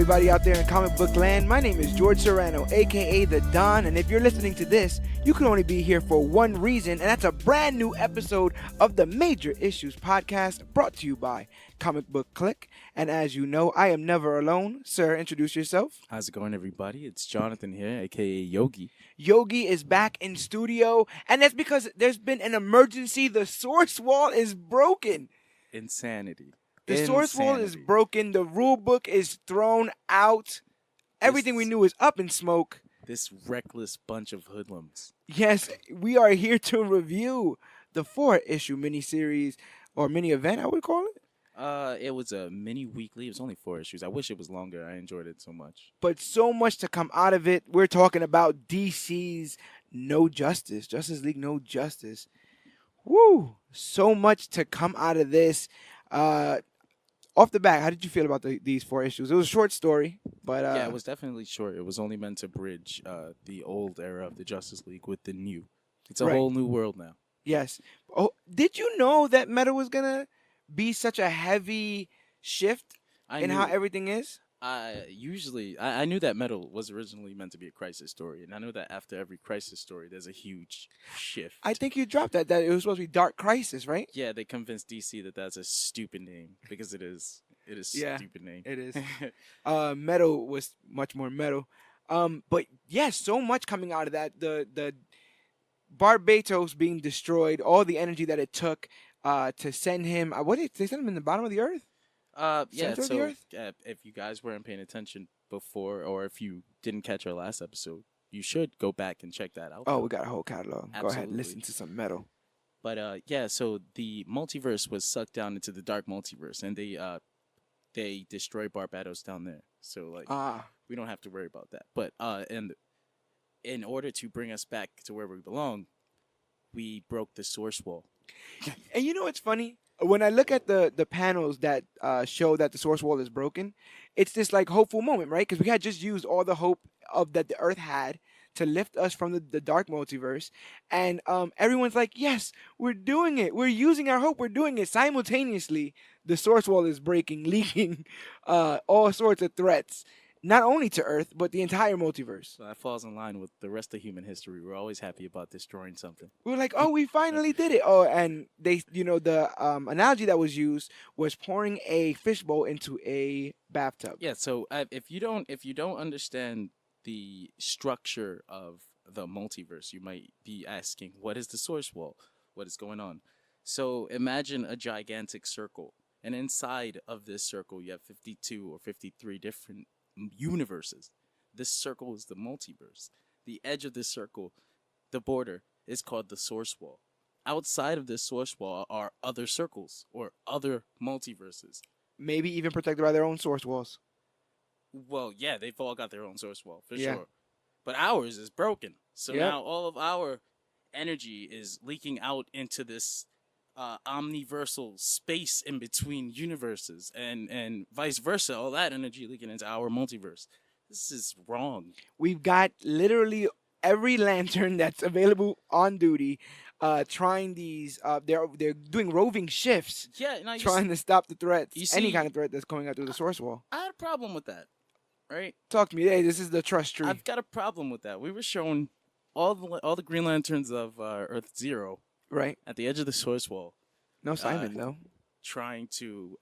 everybody out there in comic book land. My name is George Serrano, aka The Don, and if you're listening to this, you can only be here for one reason, and that's a brand new episode of the Major Issues Podcast, brought to you by ComicBook Clique. And as you know, I am never alone. Sir, introduce yourself. How's it going, everybody? It's Jonathan here, aka Yogi. Yogi is back in studio, and that's because there's been an emergency. The source wall is broken. Insanity. The source wall is broken. The rule book is thrown out. Everything we knew is up in smoke. This reckless bunch of hoodlums. Yes, we are here to review the 4-issue miniseries or mini event, I would call it. It was a mini weekly. It was only 4 issues. I wish it was longer. I enjoyed it so much. But so much to come out of it. We're talking about DC's No Justice, Justice League No Justice. Woo! So much to come out of this. Off the bat, how did you feel about these 4 issues? It was a short story, but yeah, it was definitely short. It was only meant to bridge the old era of the Justice League with the new. It's a whole new world now. Yes. Oh, did you know that Metal was gonna be such a heavy shift in how everything is? I knew that Metal was originally meant to be a crisis story, and I know that after every crisis story, there's a huge shift. I think you dropped that it was supposed to be Dark Crisis, right? Yeah, they convinced DC that that's a stupid name because it is. It is a stupid name. It is. Metal was much more metal. But yes, so much coming out of that. The Barbados being destroyed, all the energy that it took to send him. What did they send him in the bottom of the earth? Yeah, so if you guys weren't paying attention before, or if you didn't catch our last episode, you should go back and check that out. Oh, we got a whole catalog. Absolutely. Go ahead and listen to some Metal. But yeah, so the multiverse was sucked down into the dark multiverse, and they destroyed Barbados down there. So like, we don't have to worry about that. But and in order to bring us back to where we belong, we broke the source wall. And you know what's funny? When I look at the panels that show that the source wall is broken, it's this like hopeful moment, right? Because we had just used all the hope that the Earth had to lift us from the dark multiverse, and everyone's like, "Yes, we're doing it. We're using our hope. We're doing it." Simultaneously, the source wall is breaking, leaking all sorts of threats, not only to Earth but the entire multiverse. So that falls in line with the rest of human history. We're always happy about destroying something. We were like, "Oh, we finally did it!" Oh, and they, the analogy that was used was pouring a fishbowl into a bathtub. Yeah. So if you don't understand the structure of the multiverse, you might be asking, "What is the source wall? What is going on?" So imagine a gigantic circle, and inside of this circle, you have 52 or 53 different universes. This circle is the multiverse. The edge of this circle, the border, is called the source wall. Outside of this source wall are other circles or other multiverses. Maybe even protected by their own source walls. Well, yeah, they've all got their own source wall, for sure. But ours is broken. So now all of our energy is leaking out into this omniversal space in between universes, and vice versa, all that energy leaking into our multiverse. This is wrong. We've got literally every lantern that's available on duty trying these they're doing roving shifts, trying to stop the threats, any kind of threat that's coming out through the source wall. I had a problem with that, right? Talk to me. Hey, this is the trust tree. I've got a problem with that. We were shown all the Green Lanterns of Earth Zero, right, at the edge of the source wall. No Simon though. Trying to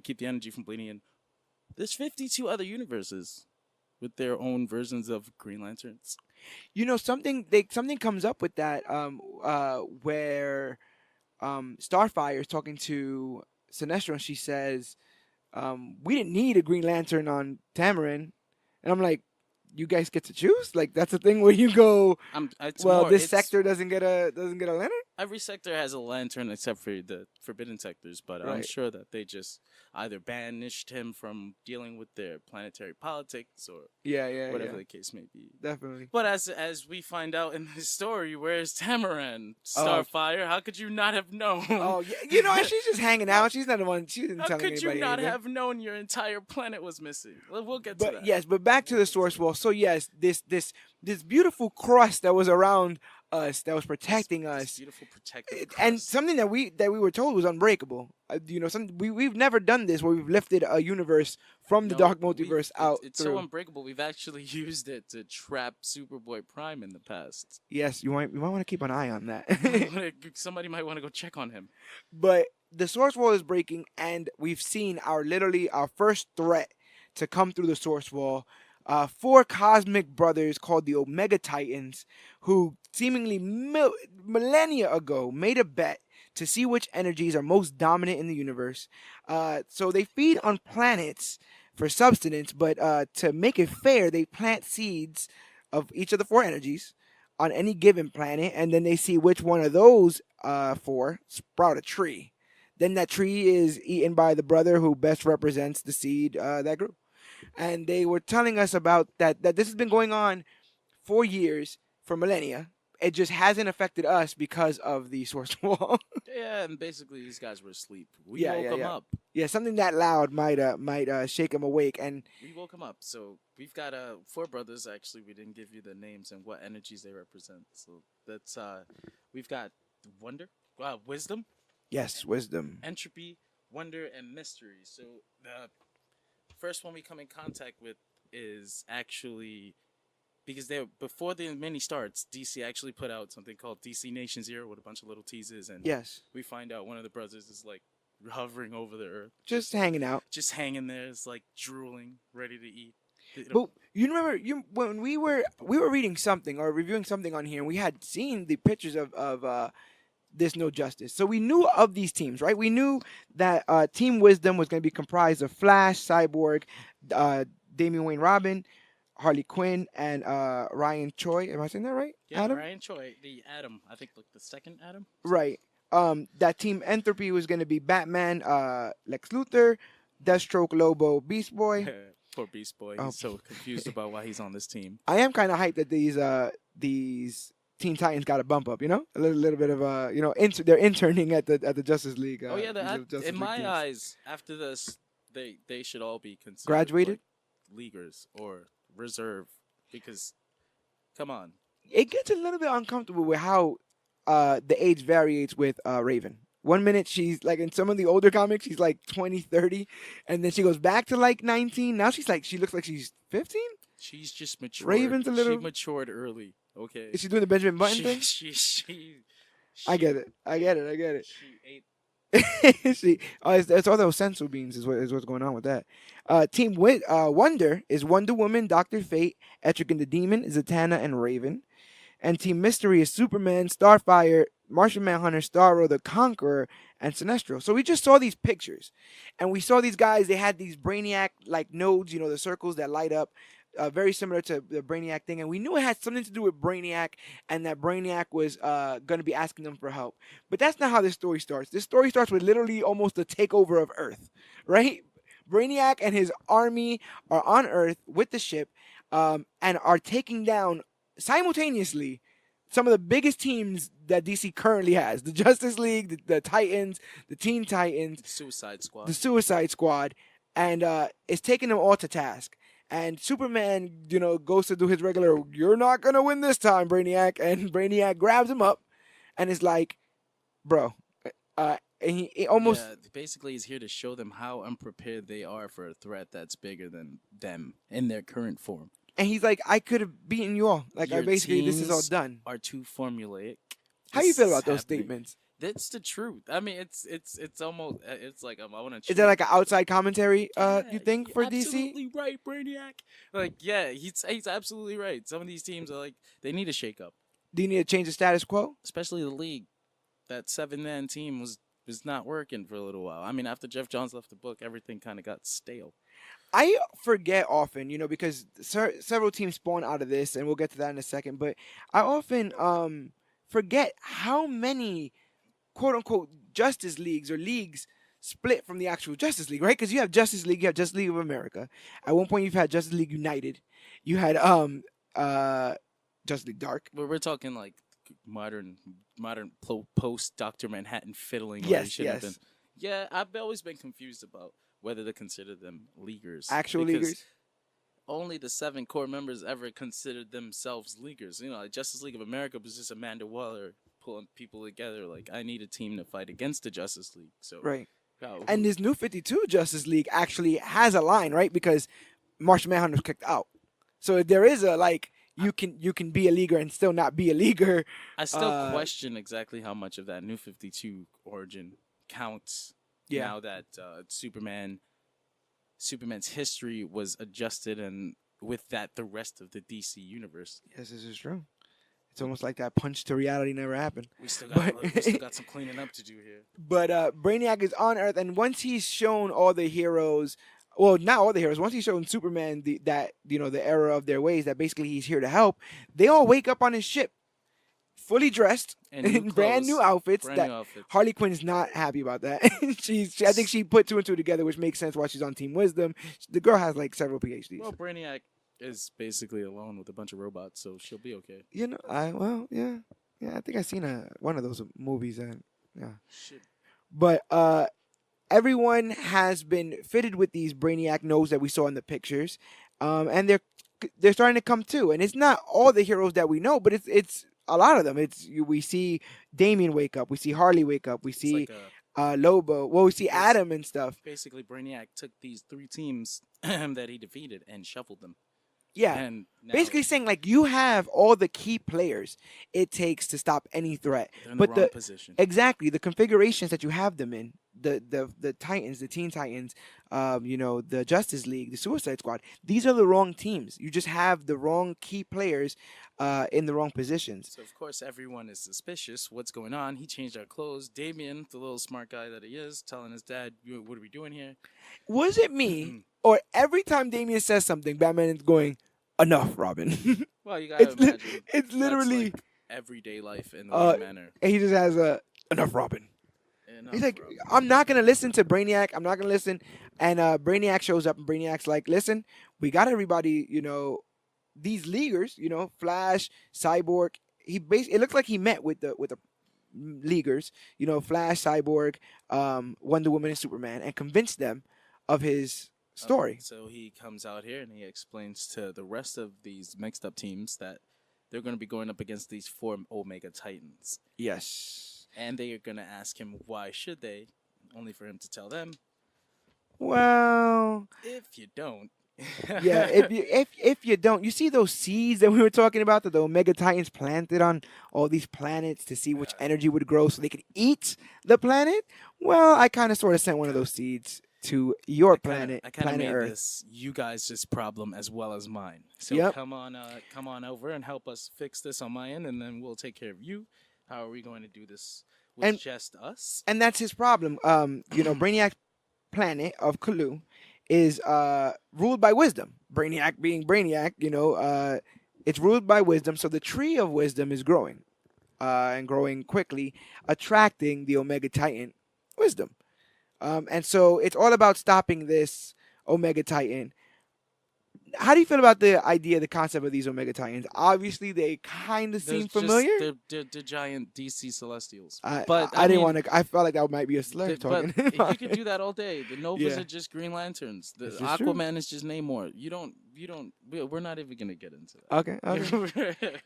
keep the energy from bleeding in. There's 52 other universes with their own versions of Green Lanterns. Something comes up with that where Starfire is talking to Sinestro, and she says, "We didn't need a Green Lantern on Tamarin," and I'm like, "You guys get to choose? Like that's the thing where you go, this sector doesn't get a lantern." Every sector has a lantern except for the forbidden sectors, but right. I'm sure that they just either banished him from dealing with their planetary politics or whatever the case may be. Definitely. But as we find out in this story, where's Tamaran? Starfire, how could you not have known? Oh, yeah. She's just hanging out. She's not the one. She didn't tell anybody. How could you not anything. have known your entire planet was missing? We'll get to that. Yes, but back to the source wall. So yes, this beautiful crust that was around us, that was protecting This us, beautiful protective and crust. something that we were told was unbreakable. We've never done this where we've lifted a universe from the No, dark multiverse it's out it's so through. unbreakable. We've actually used it to trap Superboy Prime in the past. Yes, you might want to keep an eye on that. Somebody might want to go check on him. But the source wall is breaking, and we've seen our first threat to come through the source wall. Four cosmic brothers called the Omega Titans, who seemingly millennia ago made a bet to see which energies are most dominant in the universe. So they feed on planets for substance, but to make it fair, they plant seeds of each of the four energies on any given planet, and then they see which one of those four sprout a tree. Then that tree is eaten by the brother who best represents the seed that grew. And they were telling us about that this has been going on for years, for millennia. It just hasn't affected us because of the source wall. Yeah, and basically these guys were asleep. We Yeah, woke yeah, them yeah. up. Yeah, something that loud might shake them awake. And We woke them up. So we've got four brothers. Actually, we didn't give you the names and what energies they represent. So that's we've got wonder, wisdom, yes, wisdom. entropy, wonder, and mystery. So the first one we come in contact with is actually because they before the mini starts, DC actually put out something called DC Nation Zero with a bunch of little teases, and Yes, we find out one of the brothers is like hovering over the earth, just hanging out. just hanging there, it's like drooling, ready to eat. But you remember when we were reading something or reviewing something on here, and we had seen the pictures of this No Justice. So we knew of these teams, right? We knew that Team Wisdom was going to be comprised of Flash, Cyborg, Damian Wayne Robin, Harley Quinn, and Ryan Choi. Am I saying that right? Yeah, Adam? Ryan Choi, the Atom. I think like the second Atom. Right. That Team Entropy was going to be Batman, Lex Luthor, Deathstroke, Lobo, Beast Boy. Poor Beast Boy. Oh. He's so confused about why he's on this team. I am kind of hyped that these Teen Titans got a bump up. A little bit of they're interning at the Justice League. Oh yeah, these little Justice in League my teams. eyes, after this, they should all be considered Graduated? like, leaguers or reserve because, come on, It gets a little bit uncomfortable with how the age varies with Raven. One minute she's like in some of the older comics she's like 20, 30, and then she goes back to like 19. Now she looks like she's 15. she's just matured. Raven's a little. She matured early. Okay. Is she doing the Benjamin Button she, thing? she I get it. I get it. She ate. It's all those sensu beans is what's going on with that. Team Wonder is Wonder Woman, Doctor Fate, Etrick and the Demon, Zatanna, and Raven. And Team Mystery is Superman, Starfire, Martian Manhunter, Starro, the Conqueror, and Sinestro. So we just saw these pictures, and we saw these guys. They had these Brainiac like nodes, the circles that light up, very similar to the Brainiac thing. And we knew it had something to do with Brainiac, and that Brainiac was going to be asking them for help. But that's not how this story starts. This story starts with literally almost the takeover of Earth, right? Brainiac and his army are on Earth with the ship, and are taking down simultaneously some of the biggest teams that DC currently has: the Justice League, the Titans, the Teen Titans, Suicide Squad. the Suicide Squad, and it's taking them all to task. And Superman, goes to do his regular, "You're not gonna win this time, Brainiac," and Brainiac grabs him up, and is like, "Bro," and he almost. Yeah, basically he's here to show them how unprepared they are for a threat that's bigger than them in their current form. And he's like, "I could have beaten you all. Like, Your this is all teams done." Are too formulaic. How you This feel is about those happening. statements? That's the truth. I mean, it's almost it's like I want to. Is that like an outside commentary? You think for DC? Absolutely right, Brainiac. Like, yeah, he's absolutely right. Some of these teams are like they need a shake up, Do you need to change the status quo? especially the league. That 7-man team was not working for a little while. I mean, after Jeff Johns left the book, everything kind of got stale. I forget often, because several teams spawn out of this, and we'll get to that in a second. But I often forget how many quote unquote Justice Leagues or leagues split from the actual Justice League, right? Because you have Justice League, you have Justice League of America. At one point, you've had Justice League United. You had Justice League Dark. We're talking like modern post Dr. Manhattan fiddling. Where he Yes, should yes. have been. Yeah, I've always been confused about whether to consider them leaguers. Actual because leaguers. only the 7 core members ever considered themselves leaguers. You know, like Justice League of America was just Amanda Waller pulling people together. Like, I need a team to fight against the Justice League. So, Right. And who? this new 52 Justice League actually has a line, right? Because Martian Manhunter was kicked out. So there is a like you can be a leaguer and still not be a leaguer. I still question exactly how much of that New 52 origin counts Yeah. now that Superman's history was adjusted, and with that, the rest of the DC universe. Yes, this is true. It's almost like that punch to reality never happened. We still got some cleaning up to do here. But Brainiac is on Earth, and once he's shown all the heroes, well, not all the heroes. Once he's shown Superman that the error of their ways, that basically he's here to help, they all wake up on his ship, fully dressed And in brand new outfits. Harley Quinn is not happy about that. I think she put 2 and 2 together, which makes sense why she's on Team Wisdom. The girl has like several PhDs. Well, Brainiac is basically alone with a bunch of robots, so she'll be okay. Yeah. I think I've seen one of those movies, and yeah. Shit. But everyone has been fitted with these Brainiac nose that we saw in the pictures, and they're starting to come too. And it's not all the heroes that we know, but it's a lot of them. We see Damian wake up, we see Harley wake up, we see Lobo. Well, we see Adam and stuff. Basically, Brainiac took these 3 teams that he defeated and shuffled them. Yeah, and basically saying like you have all the key players it takes to stop any threat. They're in the wrong position. Exactly, the configurations that you have them in, the Titans, the Teen Titans, the Justice League, the Suicide Squad. These are the wrong teams. You just have the wrong key players in the wrong positions. So of course everyone is suspicious. What's going on? He changed our clothes. Damien, the little smart guy that he is, telling his dad, "What are we doing here?" Was it me, or every time Damien says something, Batman is going, "Enough, Robin." Well, you gotta imagine. It's literally like everyday life in the manner. And he just has enough, Robin. Enough, He's like, Robin. I'm not gonna listen to Brainiac. I'm not gonna listen. And Brainiac shows up, and Brainiac's like, "Listen, we got everybody. These leaguers. Flash, Cyborg. It looks like he met with the leaguers. Flash, Cyborg, Wonder Woman, and Superman, and convinced them of his story." So he comes out here and he explains to the rest of these mixed up teams that they're going to be going up against these 4 Omega Titans. Yes. And they are going to ask him why should they, only for him to tell them, well, if you don't. Yeah, if you don't, you see those seeds that we were talking about that the Omega Titans planted on all these planets to see which energy would grow so they could eat the planet? Well, I kind of sort of sent one of those seeds to your planet, I kind of planet made Earth. this you guys' problem as well as mine. So come on over and help us fix this on my end, and then we'll take care of you. How are we going to do this with just us? And that's his problem. Brainiac's planet of Cthulhu is ruled by wisdom. Brainiac being Brainiac, it's ruled by wisdom. So the tree of wisdom is growing, and growing quickly, attracting the Omega Titan wisdom. And so it's all about stopping this Omega Titan. How do you feel about the idea, the concept of these Omega Titans? Obviously, they kind of seem familiar. They're giant DC Celestials. But I didn't want to. I felt like that might be a slur talking. But you could do that all day. The Novas are just Green Lanterns. The Aquaman is just Namor. We're not even gonna get into that. Okay.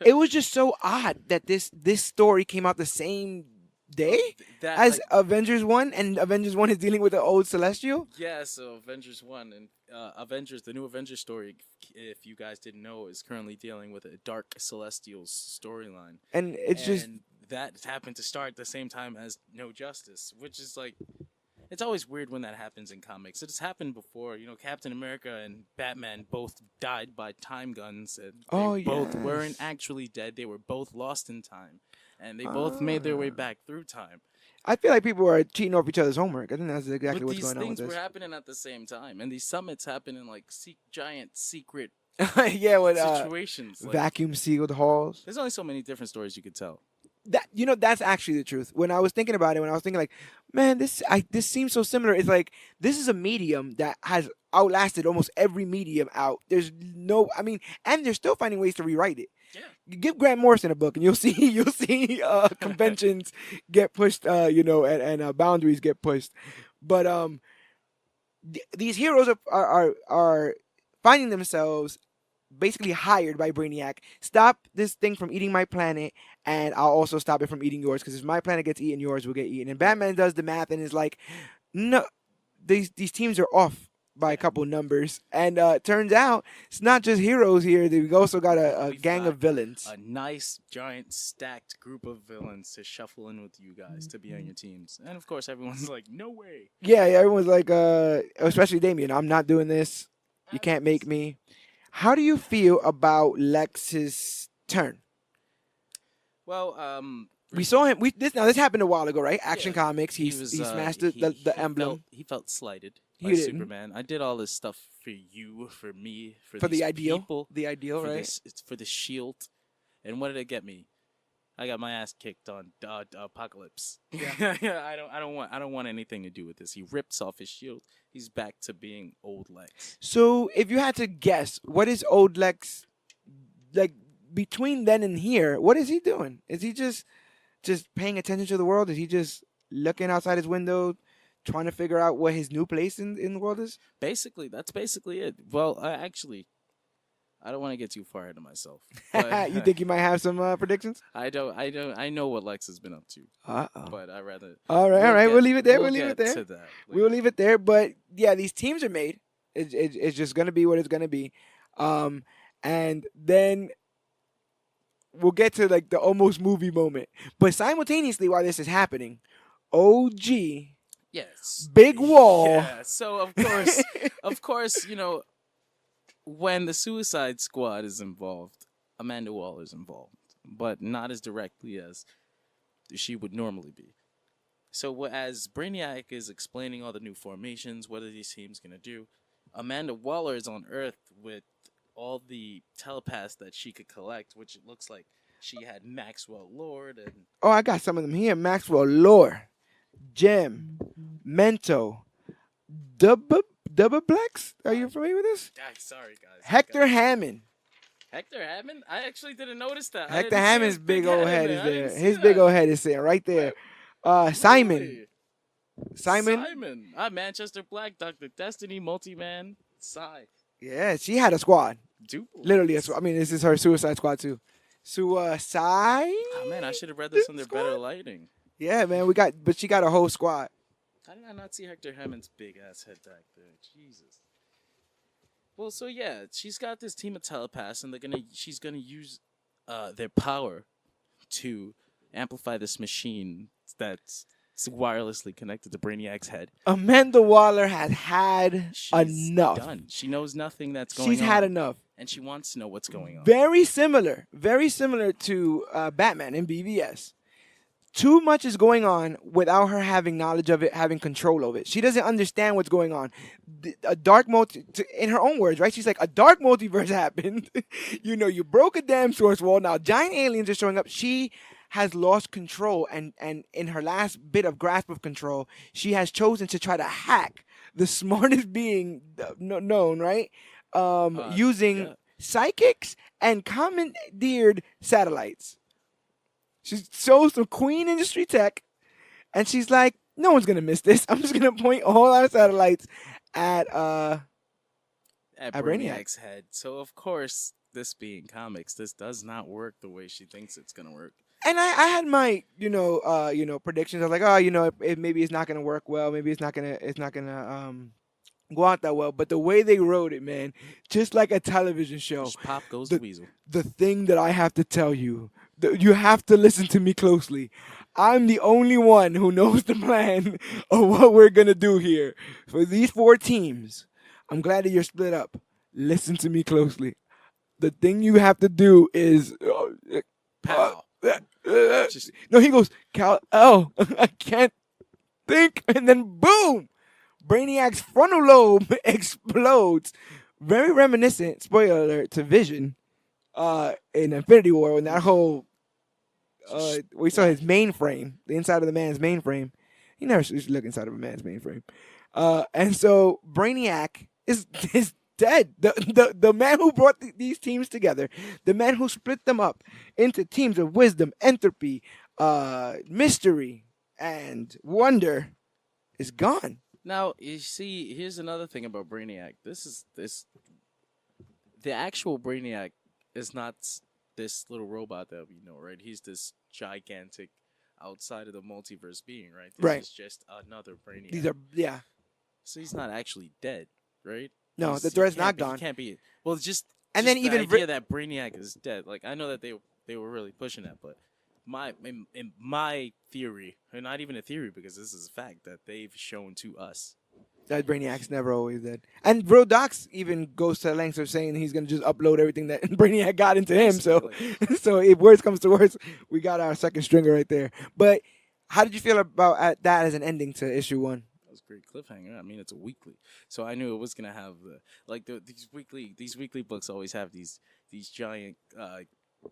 It was just so odd that this story came out the same day as Avengers 1, and Avengers 1 is dealing with the old Celestial? Yeah, so Avengers 1 and the new Avengers story, if you guys didn't know, is currently dealing with a Dark Celestials storyline. And that happened to start at the same time as No Justice, which is like, it's always weird when that happens in comics. It has happened before. Captain America and Batman both died by time guns, and they both weren't actually dead. They were both lost in time. And they both made their way back through time. I feel like people are cheating off each other's homework. I think that's exactly what's going on with this. These things were happening at the same time. And these summits happen in, giant secret situations. Vacuum sealed halls. There's only so many different stories you could tell. That's actually the truth. When I was thinking about it, man, this seems so similar. It's like, this is a medium that has outlasted almost every medium out. And they're still finding ways to rewrite it. Yeah. Give Grant Morrison a book, and you'll see conventions get pushed, and boundaries get pushed. But these heroes are finding themselves basically hired by Brainiac. Stop this thing from eating my planet, and I'll also stop it from eating yours. Because if my planet gets eaten, yours will get eaten. And Yeah. Batman does the math and is like, no, these teams are off by a Yeah. couple numbers. And turns out it's not just heroes here. We also got a We've gang got of villains. a nice, giant, stacked group of villains to shuffle in with you guys to be on your teams. And of course, everyone's like, no way. Yeah, everyone's like, especially Damien, I'm not doing this. You can't make me. How do you feel about Lex's turn? Well, We saw him. This happened a while ago, right? Action yeah, Comics. He smashed the emblem. He felt slighted He by didn't. Superman. I did all this stuff for you, for me, for For these the ideal, people, the ideal, for right? this, it's for the shield. And what did it get me? I got my ass kicked on Apocalypse. Yeah. Yeah. I don't want anything to do with this. He rips off his shield. He's back to being old Lex. So, if you had to guess, what is old Lex like between then and here? What is he doing? Is he just paying attention to the world? Is he just looking outside his window, trying to figure out what his new place in the world is? Basically, that's basically it. Well, actually, I don't want to get too far ahead of myself. But You think you might have some predictions? I don't. I know what Lex has been up to, Uh-oh. but I rather. All right. We'll leave it there. We'll We'll leave it get there. to that We'll later. leave it there. But yeah, these teams are made. It's just gonna be what it's gonna be. And then we'll get to like the almost movie moment. But simultaneously, while this is happening, OG Yes. Big Wall. Yeah. So of course, when the Suicide Squad is involved, Amanda Waller is involved, but not as directly as she would normally be. So as Brainiac is explaining all the new formations, what are these teams gonna do? Amanda Waller is on Earth with all the telepaths that she could collect, which it looks like she had Maxwell Lord and Oh, I got some of them here. Maxwell Lore, Gem, Mento, Double-plex. Are you familiar with this? sorry guys. Hector Hammond. Hector Hammond? I actually didn't notice that. I Hector didn't see Hammond's his big old head is I didn't there. see His big that. old head is there, right there. Simon. Really? Simon. Simon. Manchester Black, Dr. Destiny, Multi-Man, Psy. Yeah, she had a squad. Duplo. Literally a squad. I mean, this is her Suicide Squad too. Suicide. Oh, man, I should have read this under Squad? better lighting. Yeah, man, but she got a whole squad. How did I not see Hector Hammond's big ass head back there? Jesus. Well, so yeah, she's got this team of telepaths, and she's gonna use their power to amplify this machine that's wirelessly connected to Brainiac's head. Amanda Waller has had She's enough. done. She knows nothing that's going on. She's had enough. And she wants to know what's going on. Very similar to Batman in BVS. Too much is going on without her having knowledge of it, having control of it. She doesn't understand what's going on. A dark in her own words, right? She's like, a dark multiverse happened. You broke a damn source wall. Now giant aliens are showing up. She has lost control, and in her last bit of grasp of control, she has chosen to try to hack the smartest being known, right? Using yeah. psychics and commandeered satellites. She shows some Queen industry tech, and she's like, no one's going to miss this. I'm just going to point all our satellites at Brainiac's head. So, of course, this being comics, this does not work the way she thinks it's going to work. And I had my predictions. I was like, maybe it's not gonna work well. Maybe it's not gonna go out that well. But the way they wrote it, man, just like a television show. Just pop goes the weasel. The thing that I have to tell you, you have to listen to me closely. I'm the only one who knows the plan of what we're gonna do here for these 4 teams. I'm glad that you're split up. Listen to me closely. The thing you have to do is. Pow. No, he goes, Kal-El, I can't think. And then boom, Brainiac's frontal lobe explodes. Very reminiscent, spoiler alert, to Vision in Infinity War when that whole, we saw his mainframe, the inside of the man's mainframe. You never should look inside of a man's mainframe. And so Brainiac is dead. The man who brought these teams together, the man who split them up into teams of wisdom, entropy, mystery, and wonder is gone. Now, you see, here's another thing about Brainiac. This the actual Brainiac is not this little robot that we know, right? He's this gigantic outside of the multiverse being, right? This Right. is just another These Brainiac. are yeah. So he's not actually dead, right? No, the He threat's can't not be. He gone. can't be. Well, And then just the even idea that Brainiac is dead. Like I know that they were really pushing that, but in my theory, or not even a theory because this is a fact that they've shown to us. that Brainiac's never always dead. And Bro Docs even goes to the lengths of saying he's gonna just upload everything that Brainiac got into him. So, Basically, so if worst comes to worst, we got our second stringer right there. But how did you feel about that as an ending to issue 1? that was a great cliffhanger. I mean, it's a weekly, so I knew it was gonna have these weekly books always have these giant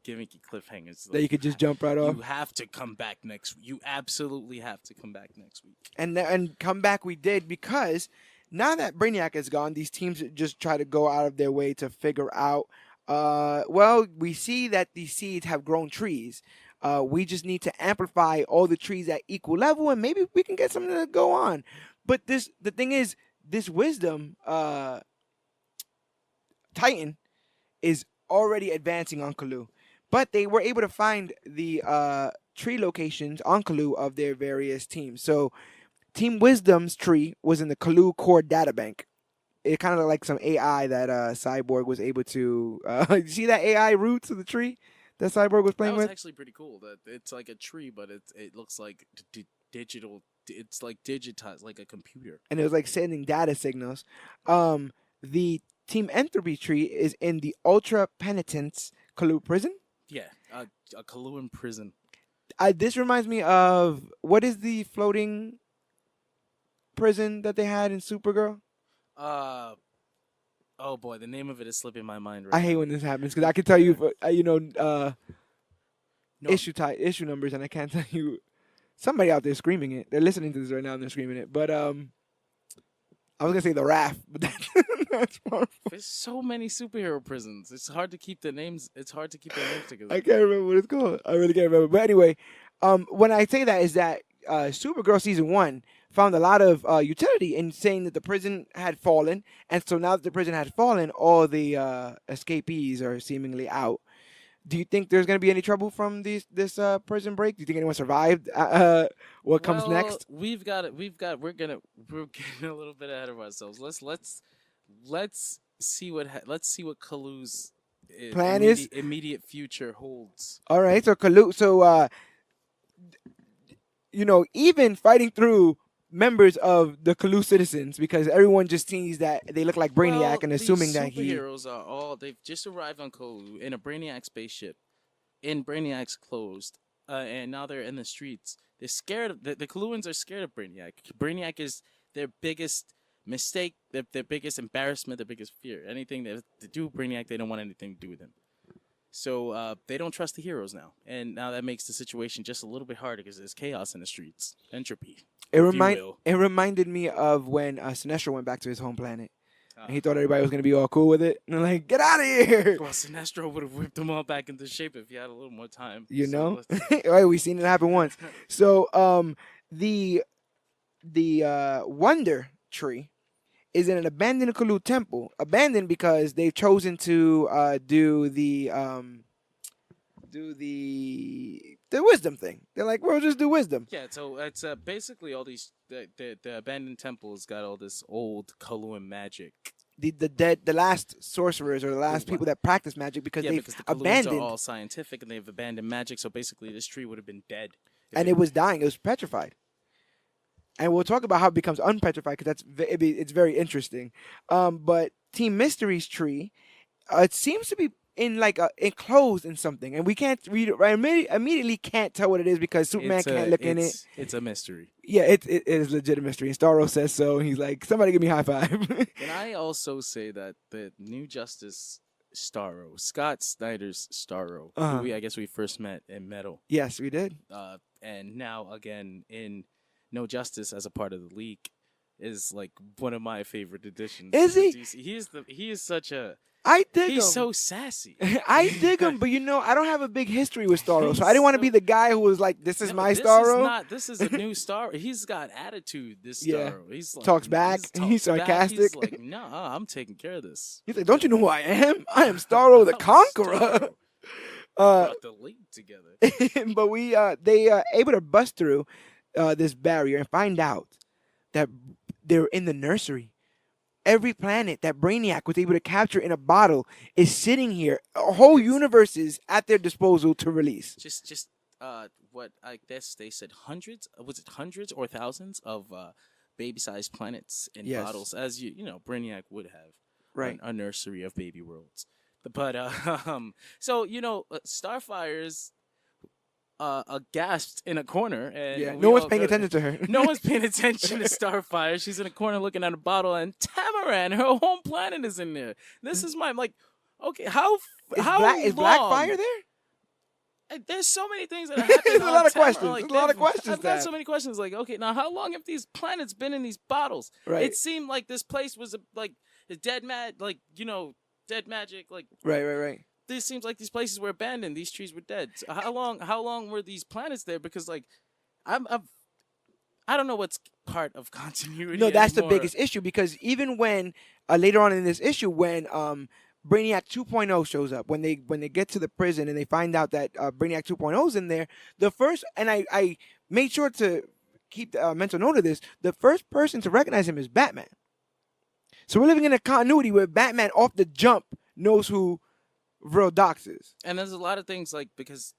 gimmicky cliffhangers. That you Like could just jump right off. you have to come back next. You absolutely have to come back next week. And come back we did, because now that Brainiac is gone, these teams just try to go out of their way to figure out. Well, we see that these seeds have grown trees. We just need to amplify all the trees at equal level, and maybe we can get something to go on. But the thing is, this wisdom Titan is already advancing on Kalu. But they were able to find the tree locations on Kalu of their various teams. So Team Wisdom's tree was in the Kalu core databank. It kind of looked like some AI that Cyborg was able to. You see that AI roots of the tree that Cyborg was That playing was with? actually pretty cool. That it's like a tree, but it looks like digital. It's like digitized, like a computer. And it was like sending data signals. The Team Entropy tree is in the Ultra Penitence Kalu prison. Yeah, a Kaluan prison. This reminds me of, what is the floating prison that they had in Supergirl? Oh boy, the name of it is slipping my mind right I hate now. when this happens, because I can tell you, No, issue numbers, and I can't tell you. Somebody out there screaming it. They're listening to this right now and they're screaming it. But I was gonna say the raft, but that's far. there's so many superhero prisons. It's hard to keep the names. It's hard to keep the names together. I can't remember what it's called. I really can't remember. But anyway, when I say that is that Supergirl season 1 found a lot of utility in saying that the prison had fallen, and so now that the prison had fallen, all the escapees are seemingly out. Do you think there's gonna be any trouble from this prison break? Do you think anyone survived? What comes next? We've got it. We're getting a little bit ahead of ourselves. Let's see what Kalu's Plan is? immediate future holds. All right, so Kalu, even fighting through members of the Kalu citizens, because everyone just sees that they look like Brainiac, Well, and these assuming that he. superheroes are all they've just arrived on Kalu in a Brainiac spaceship, in Brainiac's clothes, and now they're in the streets. They're scared. The Kaluans are scared of Brainiac. Brainiac is their biggest mistake, their biggest embarrassment, their biggest fear. Anything that to do with Brainiac, they don't want anything to do with him. So they don't trust the heroes now, and now that makes the situation just a little bit harder because there's chaos in the streets, entropy. It if you will. reminded me of when Sinestro went back to his home planet, and he thought everybody was gonna be all cool with it, and they're like, "Get out of here!" Well, Sinestro would have whipped them all back into shape if he had a little more time. You So know, let's- right? We've seen it happen once. So the Wonder Tree is in an abandoned Kalu temple. Abandoned because they've chosen to do the wisdom thing. They're like, we'll just do wisdom. Yeah, so it's basically all these the abandoned temples got all this old Kaluan magic. The last sorcerers, or the last people that practice magic, because Yeah, they've because the Kaluans abandoned, are all scientific and they've abandoned magic. So basically, this tree would have been dead. and it was dying. It was petrified. And we'll talk about how it becomes unpetrified, because it's very interesting. But Team Mystery's tree, it seems to be in like enclosed in something, and we can't read it right. Immediately can't tell what it is because Superman can't look in it. It's a mystery. Yeah, it is legit a mystery. And Starro says so. And he's like, somebody give me a high five. Can I also say that the New Justice Starro, Scott Snyder's Starro, who I guess we first met in Metal, Yes, we did. and now again in No Justice as a part of the League, is like one of my favorite additions. Is he? to DC. He is such a I dig He's him. so sassy. I dig him, but I don't have a big history with Starro, so I didn't He's want to so be the guy who was like, "This is no, my this is Starro." not. This is a new star. He's got attitude. This Yeah. Starro. He's like Talks back. He's He's talks back. sarcastic. He's like, nah, I'm taking care of this. He's like, "Don't you know who I am? I am Starro the I'm Conqueror." Starro. Uh, Brought the league together. but they able to bust through this barrier and find out that they're in the nursery. Every planet that Brainiac was able to capture in a bottle is sitting here. A whole universe is at their disposal to release. Just what I guess they said hundreds. Was it hundreds or thousands of baby-sized planets in Yes. bottles, as Brainiac would have. Right. A nursery of baby worlds. But so Starfire's aghast in a corner, and Yeah, we no one's all paying go- attention to her. No one's paying attention to Starfire. She's in a corner looking at a bottle, and Tamaran, her home planet, is in there. This is my okay. How Is long? Blackfire there? There's so many things that happen. There's a lot of Tamaran, questions. like, There's a lot of questions I've to got have. so many questions. Like, okay, now how long have these planets been in these bottles? Right. It seemed like this place was like a dead dead magic. Like, Right. this seems like these places were abandoned. These trees were dead. So how long were these planets there? Because like, I don't know what's part of continuity. No, that's the anymore. biggest issue because even when later on in this issue, when Brainiac 2.0 shows up, when they get to the prison and they find out that Brainiac 2.0 is in there, the first, and I made sure to keep a mental note of this, the first person to recognize him is Batman. So we're living in a continuity where Batman off the jump knows who Real Dox is. And there's a lot of things like because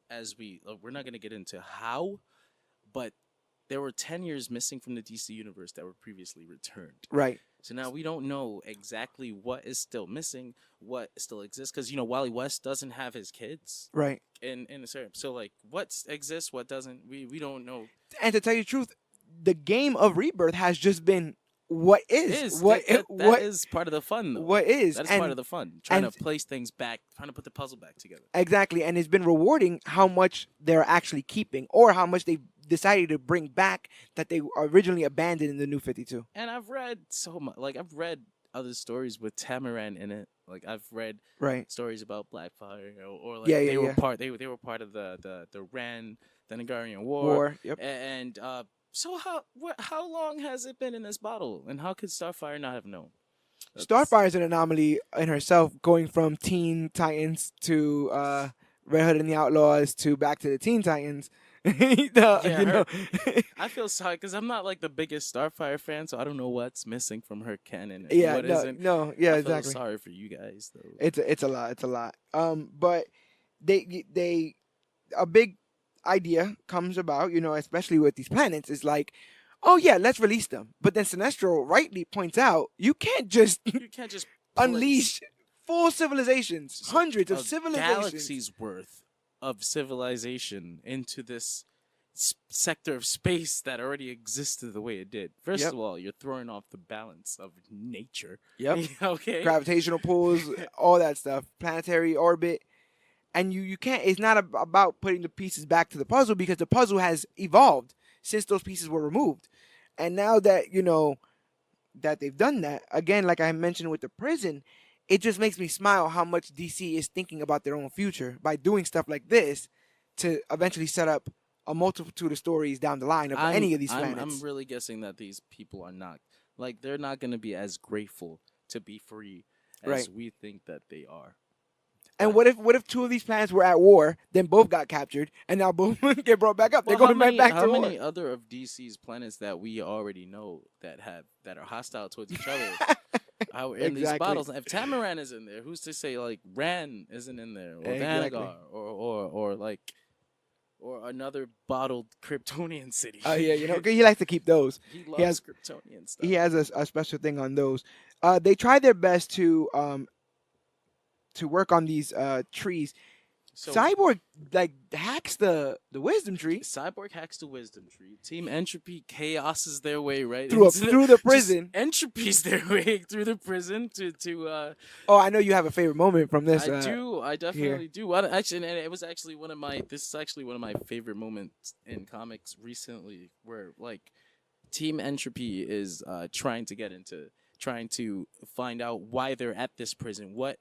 as we're not gonna get into how, but there were 10 years missing from the DC universe that were previously returned. Right. So now we don't know exactly what is still missing, what still exists, because Wally West doesn't have his kids. Right. In a certain, so like what exists, what doesn't, we don't know. And to tell you the truth, the game of Rebirth has just been what is. That is part of the fun, though. What is. That is part of the fun. Trying to place things back, trying to put the puzzle back together. Exactly. And it's been rewarding how much they're actually keeping or how much they decided to bring back that they originally abandoned in the New 52. And I've read so much. Like, I've read other stories with Tamaran in it. Like, I've read stories about Blackfire or like they were part of the Ran Denegarian War. Yep. And so how long has it been in this bottle, and how could Starfire not have known? Starfire is an anomaly in herself, going from Teen Titans to Red Hood and the Outlaws to back to the Teen Titans. I feel sorry because I'm not like the biggest Starfire fan, so I don't know what's missing from her canon. And what isn't. I feel sorry for you guys though. It's a lot. But they a big idea comes about, especially with these planets, is like, oh yeah, let's release them. But then Sinestro rightly points out, you can't just unleash full civilizations, hundreds of civilizations, galaxies worth of civilization into this sector of space that already existed the way it did. First of all, you're throwing off the balance of nature. Yep. Okay. Gravitational pulls, all that stuff, planetary orbit. And you can't, it's not about putting the pieces back to the puzzle because the puzzle has evolved since those pieces were removed. And now that, that they've done that, again, like I mentioned with the prison, it just makes me smile how much DC is thinking about their own future by doing stuff like this to eventually set up a multitude of stories down the line of any of these planets. I'm really guessing that these people are not, like, they're not going to be as grateful to be free as we think that they are. And what if two of these planets were at war, then both got captured, and now both get brought back up? They're going right back to war. How many other of DC's planets that we already know that are hostile towards each other are in these bottles? If Tamaran is in there, who's to say like Ran isn't in there, or Vanagar, or another bottled Kryptonian city? Oh yeah, he likes to keep those. He loves Kryptonian stuff. He has a special thing on those. They try their best to work on these trees. So, Cyborg hacks the wisdom tree. Cyborg hacks the wisdom tree. Team Entropy chaoses their way through the prison. Entropy's their way through the prison to. Oh, I know you have a favorite moment from this. I do. I definitely do. Actually, and it was actually one of my. This is actually one of my favorite moments in comics recently, where like Team Entropy is trying to get into trying to find out why they're at this prison, what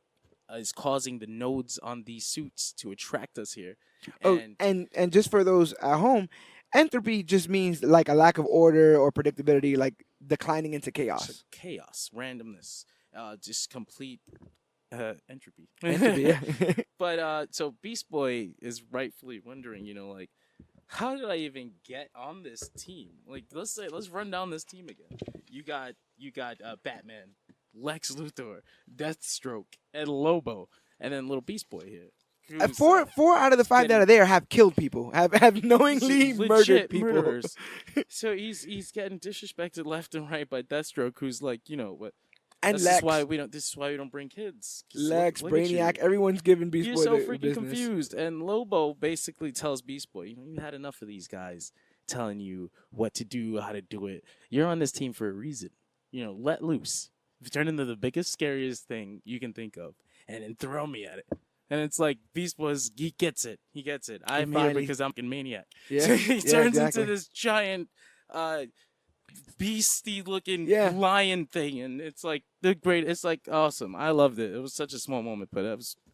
is causing the nodes on these suits to attract us here, Oh, and and just for those at home, entropy just means like a lack of order or predictability, like declining into so chaos. chaos, randomness, just complete entropy. Entropy, yeah. But so Beast Boy is rightfully wondering, like, how did I even get on this team? Like, let's run down this team again. You got Batman, Lex Luthor, Deathstroke, and Lobo, and then little Beast Boy here. Who's, Four out of the five that getting are there have killed people, have knowingly murdered legit people. murderers. So he's getting disrespected left and right by Deathstroke, who's like, what? And This Lex, is why we don't. This is why we don't bring kids. 'Cause Lex, look at you. Brainiac, everyone's giving Beast You're Boy so the freaking business. confused. And Lobo basically tells Beast Boy, you had enough of these guys telling you what to do, how to do it. You're on this team for a reason. Let loose. Turn into the biggest, scariest thing you can think of, and then throw me at it. And it's like Beast Boy's, he gets it. He gets it. I'm here finally- because I'm a maniac. Yeah, So he yeah, turns exactly. into this giant, beastie looking Yeah. lion thing, and it's like it's like awesome. I loved it. It was such a small moment, but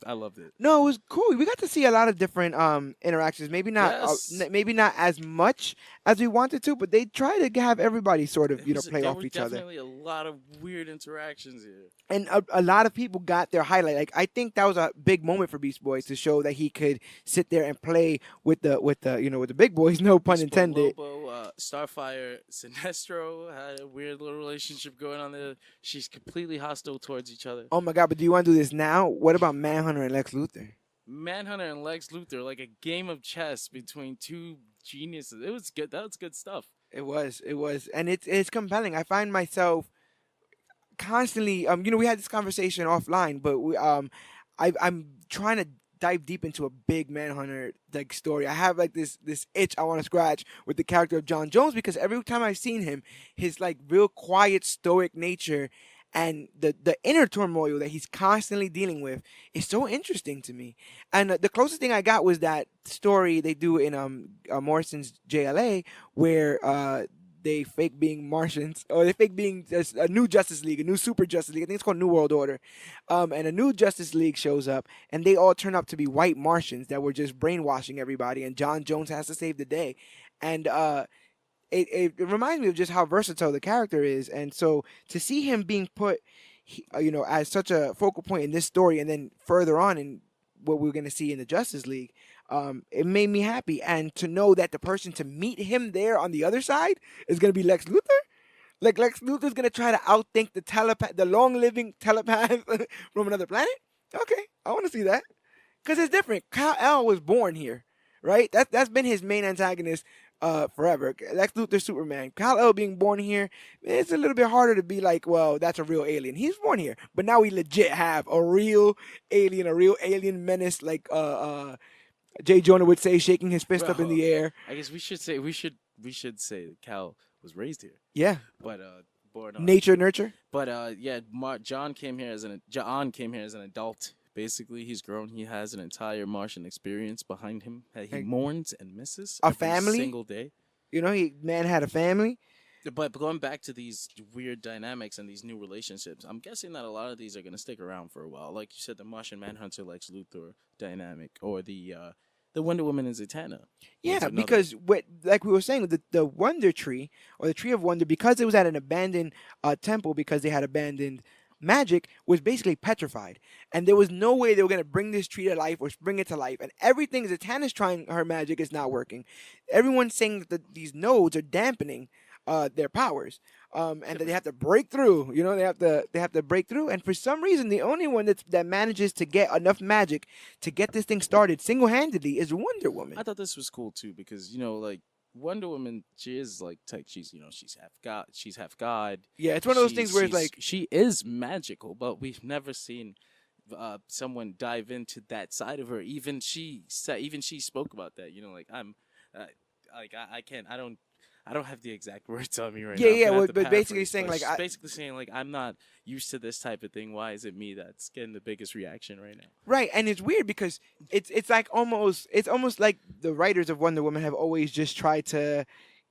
I loved it. No, it was cool. We got to see a lot of different interactions. Maybe not, Yes. maybe not as much as we wanted to, but they try to have everybody sort of play there off were each other. definitely a lot of weird interactions here. And a lot of people got their highlight. Like I think that was a big moment for Beast Boy to show that he could sit there and play with the with the big boys. No pun Beast Boy, intended. Lobo, Starfire, Sinestro had a weird little relationship going on there. She's completely hostile towards each other. Oh my god! But do you want to do this now? What about Manhunter and Lex Luthor? Manhunter and Lex Luthor, like a game of chess between two geniuses. It was good. That was good stuff. It was, and it's compelling. I find myself constantly, we had this conversation offline, but I'm trying to dive deep into a big Manhunter like story. I have like this itch I want to scratch with the character of John Jones, because every time I've seen him, his like real quiet, stoic nature and the inner turmoil that he's constantly dealing with is so interesting to me. And the closest thing I got was that story they do in Morrison's JLA, where they fake being Martians, or they fake being a new Justice League, a new Super Justice League. I think it's called New World Order. And a new Justice League shows up, and they all turn up to be white Martians that were just brainwashing everybody, and John Jones has to save the day. And it reminds me of just how versatile the character is. And so to see him being put, as such a focal point in this story, and then further on in what we're going to see in the Justice League, it made me happy. And to know that the person to meet him there on the other side is going to be Lex Luthor. Like Lex Luthor's going to try to outthink the long-living telepath from another planet. Okay, I want to see that, because it's different. Kal-El was born here, right? That's been his main antagonist forever. Lex Luthor, Superman. Kal-El being born here, it's a little bit harder to be like, well, that's a real alien. He's born here, but now we legit have a real alien menace, like Jay Jonah would say, shaking his fist up in the air. I guess we should say that Cal was raised here, Yeah, but born on nature, nurture. But John came here as an adult. Basically, he's grown. He has an entire Martian experience behind him that he mourns and misses A every family? single day. Man had a family. But going back to these weird dynamics and these new relationships, I'm guessing that a lot of these are going to stick around for a while. Like you said, the Martian Manhunter Lex Luthor dynamic, or the Wonder Woman and Zatanna. Yeah, because like we were saying, the Wonder Tree, or the Tree of Wonder, because it was at an abandoned temple, because they had abandoned magic, was basically petrified, and there was no way they were going to bring this tree to life or bring it to life. And everything Zatanna's trying her magic is not working. Everyone's saying that these nodes are dampening their powers, and that they have to break through. They have to break through. And for some reason, the only one that manages to get enough magic to get this thing started single-handedly is Wonder Woman. I thought this was cool too, because like Wonder Woman, she is like she's half god. Yeah, it's one of those things where it's like she is magical, but we've never seen someone dive into that side of her. Even she spoke about that. Like I can't. I don't have the exact words on me right now. Yeah. But basically saying basically saying like I'm not used to this type of thing. Why is it me that's getting the biggest reaction right now? Right, and it's weird because it's almost like the writers of Wonder Woman have always just tried to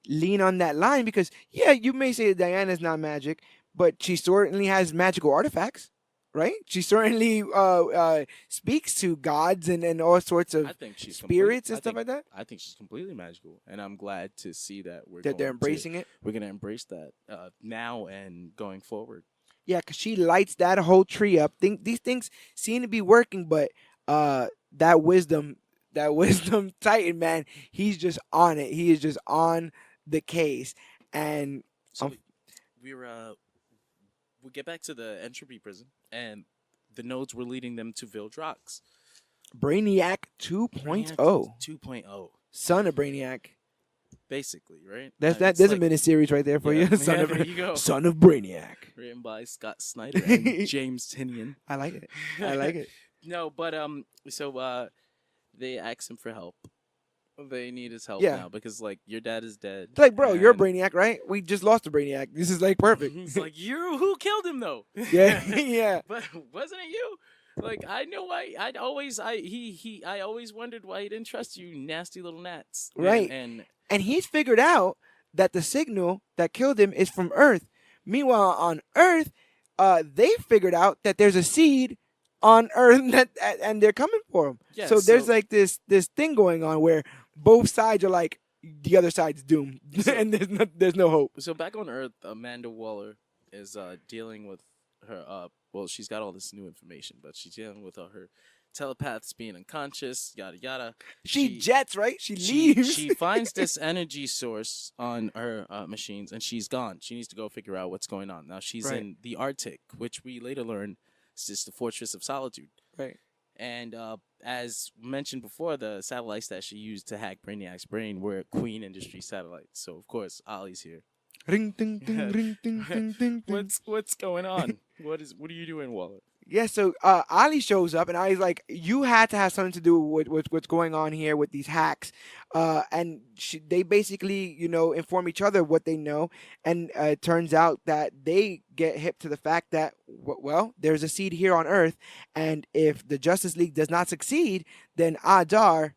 lean on that line, because you may say that Diana's not magic, but she certainly has magical artifacts, right? She certainly speaks to gods and all sorts I of think she's complete. spirits and stuff like that. I think she's completely magical, and I'm glad to see that That they're embracing it. we're gonna embrace that now and going forward. Yeah, because she lights that whole tree up. These things seem to be working, but that wisdom Titan man, he's just on it. He is just on the case, and So we get back to the entropy prison, and the nodes were leading them to Vildrox. Brainiac 2.0, 2.0, son of Brainiac. basically, right? That's And that. it's There's a like, mini-series right there for yeah, you. Son yeah, of there you go. son of Brainiac. Written by Scott Snyder and James Tinian. I like it. I like it. No, but so they asked him for help. They need his help Yeah. now because like your dad is dead. It's like, bro, you're a and Brainiac, right? We just lost a Brainiac. This is like perfect. He's like, you who killed him though? Yeah, yeah. But wasn't it you? Like I know why. I always wondered why he didn't trust you, nasty little gnats. Right. And he's figured out that the signal that killed him is from Earth. Meanwhile, on Earth, they figured out that there's a seed on Earth and they're coming for him. Yeah, so there's so- like this thing going on where both sides are like, the other side's doomed, and there's no hope. So back on Earth, Amanda Waller is dealing with her. Well, she's got all this new information, but she's dealing with her telepaths being unconscious, yada yada. She jets, right? She leaves. She finds this energy source on her machines, and she's gone. She needs to go figure out what's going on. Now she's Right. in the Arctic, which we later learn is just the Fortress of Solitude. Right. And as mentioned before, the satellites that she used to hack Brainiac's brain were Queen Industries satellites. So of course, Ollie's here. Ring, ding, ding, ring, ding, ding, ding, ding. What's going on? What are you doing, Waller? Yeah, so Ali shows up, and Ali's like, "You had to have something to do with what's going on here with these hacks," and they basically, inform each other what they know, and it turns out that they get hip to the fact that, well, there's a seed here on Earth, and if the Justice League does not succeed, then odds are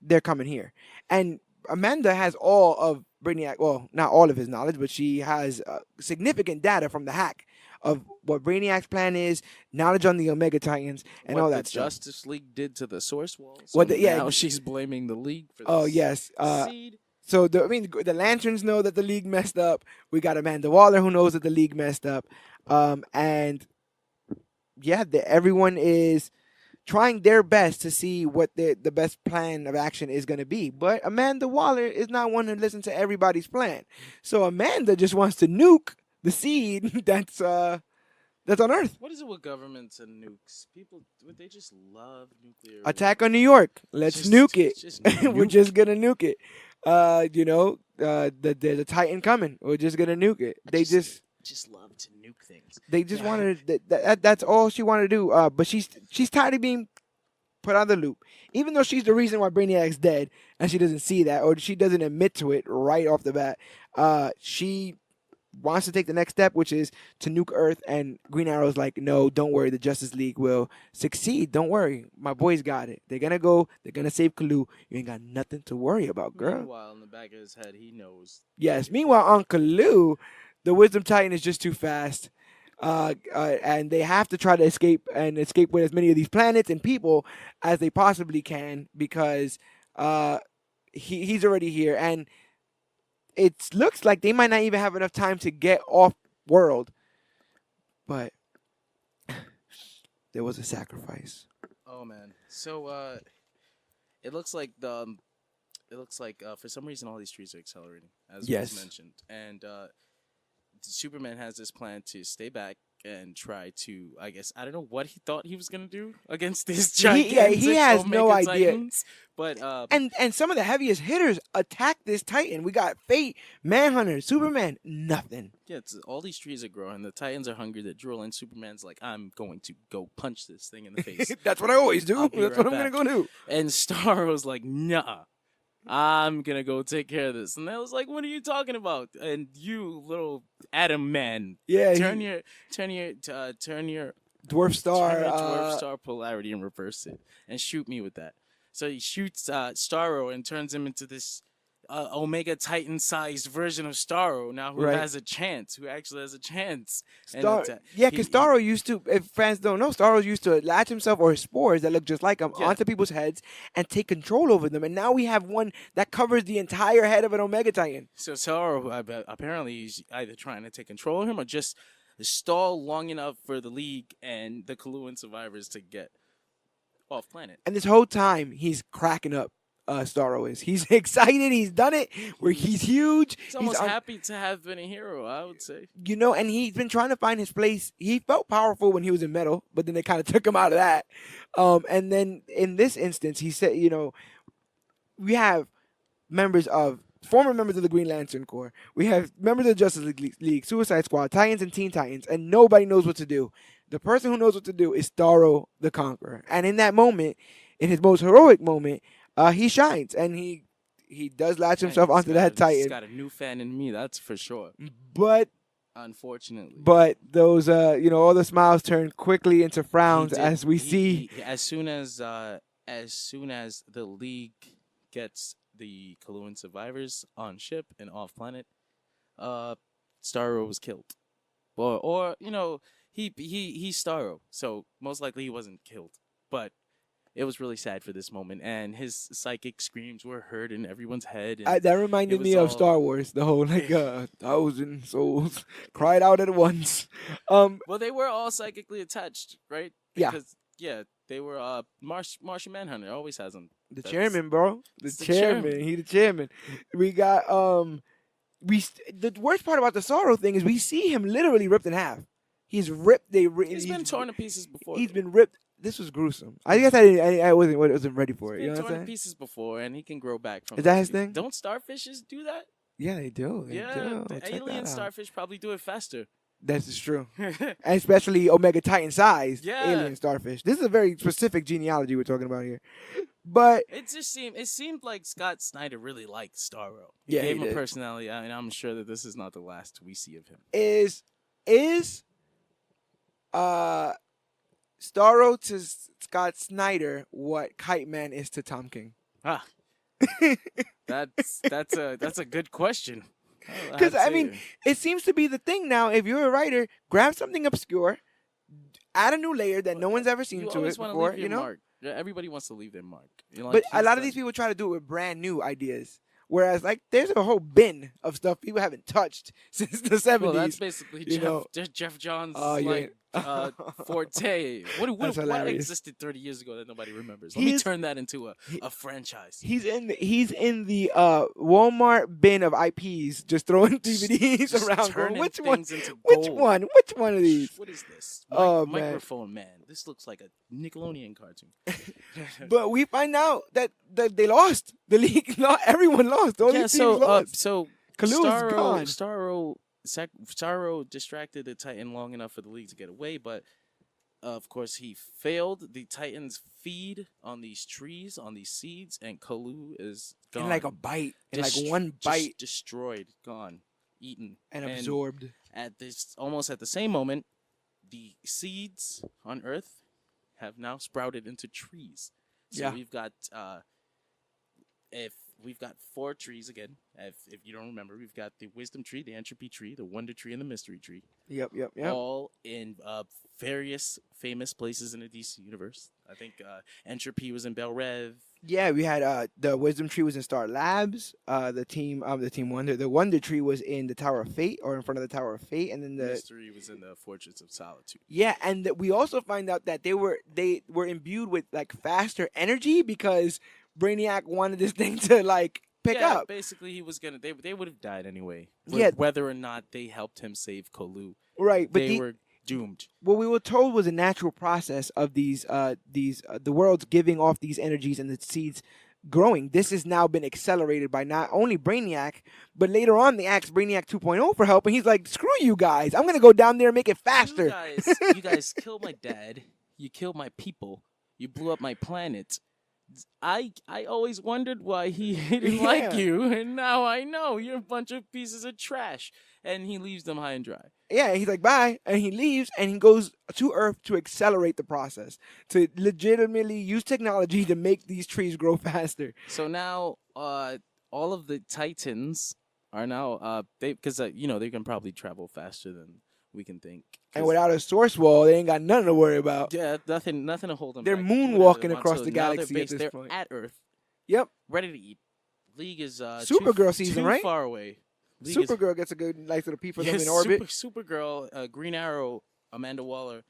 they're coming here, and Amanda has all of Brainiac, well, not all of his knowledge, but she has significant data from the hack of what Brainiac's plan is, knowledge on the Omega Titans, and what all the that stuff. Justice League did to the Source Wall. So now she's blaming the League for this. Oh yes. Seed. So the Lanterns know that the League messed up. We got Amanda Waller who knows that the League messed up, and yeah, everyone is trying their best to see what the best plan of action is going to be. But Amanda Waller is not one to listen to everybody's plan. So Amanda just wants to nuke the seed that's on Earth. What is it with governments and nukes? People, they just love nuclear. Attack on New York. Let's nuke it. Just We're just gonna nuke it. The Titan coming. We're just gonna nuke it. They just love to nuke things. They just wanted that's all she wanted to do. But she's tired of being put on the loop. Even though she's the reason why Brainiac's dead, and she doesn't see that, or she doesn't admit to it right off the bat. She wants to take the next step, which is to nuke Earth. And Green Arrow's like, no, don't worry, the Justice League will succeed. Don't worry, my boys got it. They're gonna go. They're gonna save Kalu. You ain't got nothing to worry about, girl. Meanwhile, in the back of his head, he knows. Yes. Meanwhile, on Kalu, the Wisdom Titan is just too fast. And they have to try to escape with as many of these planets and people as they possibly can because he's already here, and it looks like they might not even have enough time to get off world. But there was a sacrifice. Oh man! So it looks like for some reason all these trees are accelerating, as was mentioned, and Superman has this plan to stay back and try to, I guess, I don't know what he thought he was gonna do against these gigantic he has no Omega idea. Titans, but And some of the heaviest hitters attack this Titan. We got Fate, Manhunter, Superman, nothing. yeah, all these trees are growing. The Titans are hungry. They're drooling. Superman's like, I'm going to go punch this thing in the face. That's what I always do. I'll be That's right what I'm back. gonna go do. And Starro's like, nah, I'm gonna go take care of this. And I was like, what are you talking about? And you little Atom Man, Yeah, turn your Dwarf Star. dwarf star polarity and reverse it, and shoot me with that. So he shoots Starro and turns him into this Omega Titan sized version of Starro now who Right. has a chance, who actually has a chance. And Yeah, because Starro used to, if fans don't know, Starro used to latch himself or his spores that look just like him Yeah. onto people's heads and take control over them. And now we have one that covers the entire head of an Omega Titan. So Starro apparently he's either trying to take control of him or just stall long enough for the League and the Kaluan survivors to get off planet. And this whole time, he's cracking up. Starro is. He's excited. He's done it. Where he's huge. He's almost happy to have been a hero, I would say. And he's been trying to find his place. He felt powerful when he was in Metal, but then they kind of took him out of that. And then in this instance, he said, we have former members of the Green Lantern Corps. We have members of the Justice League, Suicide Squad, Titans, and Teen Titans, and nobody knows what to do. The person who knows what to do is Starro the Conqueror. And in that moment, in his most heroic moment, he shines, and he does latch himself onto that Titan. He's got a new fan in me, that's for sure. But unfortunately, those all the smiles turn quickly into frowns as we see. As soon as the League gets the Kaluan survivors on ship and off planet, Starro was killed, or he's Starro, so most likely he wasn't killed, but. It was really sad for this moment, and his psychic screams were heard in everyone's head. That reminded me of Star Wars, the whole 1,000 souls cried out at once. Well, they were all psychically attached, right? Because, they were Martian Manhunter always has them. Chairman, bro, the chairman. He the chairman. We got the worst part about the Sorrow thing is we see him literally ripped in half. He's ripped. He's been torn to pieces before. He's been ripped. This was gruesome. I guess I wasn't ready for it. You know what I'm saying? Torn to pieces before, and he can grow back from. Is that his thing? Don't starfishes do that? Yeah, they do. The alien starfish probably do it faster. That is true, and especially Omega Titan sized alien starfish. This is a very specific genealogy we're talking about here. But it seemed like Scott Snyder really liked Starro. He gave him a personality, and I'm sure that this is not the last we see of him. Is Starro to Scott Snyder what Kite Man is to Tom King? That's a good question. Because it seems to be the thing now. If you're a writer, grab something obscure, add a new layer that no one's ever seen to it before. Mark. Everybody wants to leave their mark. But a lot of these people try to do it with brand new ideas. Whereas, there's a whole bin of stuff people haven't touched since the 70s. Well, that's basically Jeff Johns' forte. What existed 30 years ago that nobody remembers? Let me turn that into a franchise. He's in the Walmart bin of IPs, just throwing DVDs around. Going, which one of these? What is this? Microphone Man. This looks like a Nickelodeon cartoon. But we find out that they lost. The league, not everyone lost. All these teams lost. So Starro distracted the Titan long enough for the League to get away, but of course he failed. The Titans feed on these trees, on these seeds, and Kalu is gone. In a bite. In one bite. Destroyed, gone, eaten. And absorbed. Almost at the same moment, the seeds on Earth have now sprouted into trees. So we've got we've got 4 trees again. If you don't remember, we've got the Wisdom Tree, the Entropy Tree, the Wonder Tree, and the Mystery Tree. Yep. All in various famous places in the DC universe. I think Entropy was in Bel Rev. Yeah, we had the Wisdom Tree was in Star Labs. The Wonder Tree was in the Tower of Fate, or in front of the Tower of Fate, and then the Mystery was in the Fortress of Solitude. Yeah, and we also find out that they were imbued with faster energy because Brainiac wanted this thing to pick up. Basically, he was gonna. They would have died anyway. Yeah. Whether or not they helped him save Kalu. Right, but they were doomed. What we were told was a natural process of the worlds giving off these energies and the seeds growing. This has now been accelerated by not only Brainiac, but later on they asked Brainiac 2.0 for help, and he's like, "Screw you guys! I'm gonna go down there and make it faster." You guys killed my dad. You killed my people. You blew up my planet. I always wondered why he didn't like you, and now I know you're a bunch of pieces of trash. And he leaves them high and dry. Yeah, he's like, bye, and he leaves, and he goes to Earth to accelerate the process, to legitimately use technology to make these trees grow faster. So now, all of the Titans are now they because they can probably travel faster than we can think. And 'Cause, without a source wall, they ain't got nothing to worry about. yeah, nothing to hold them They're back. They can do whatever they moonwalking want across to. the Now they're galaxy at based. this They're point. at Earth, Yep. ready to eat. League is Supergirl season, too right? far away. League is Supergirl gets a good nice little peep for them yes, in orbit. Supergirl, Green Arrow, Amanda Waller,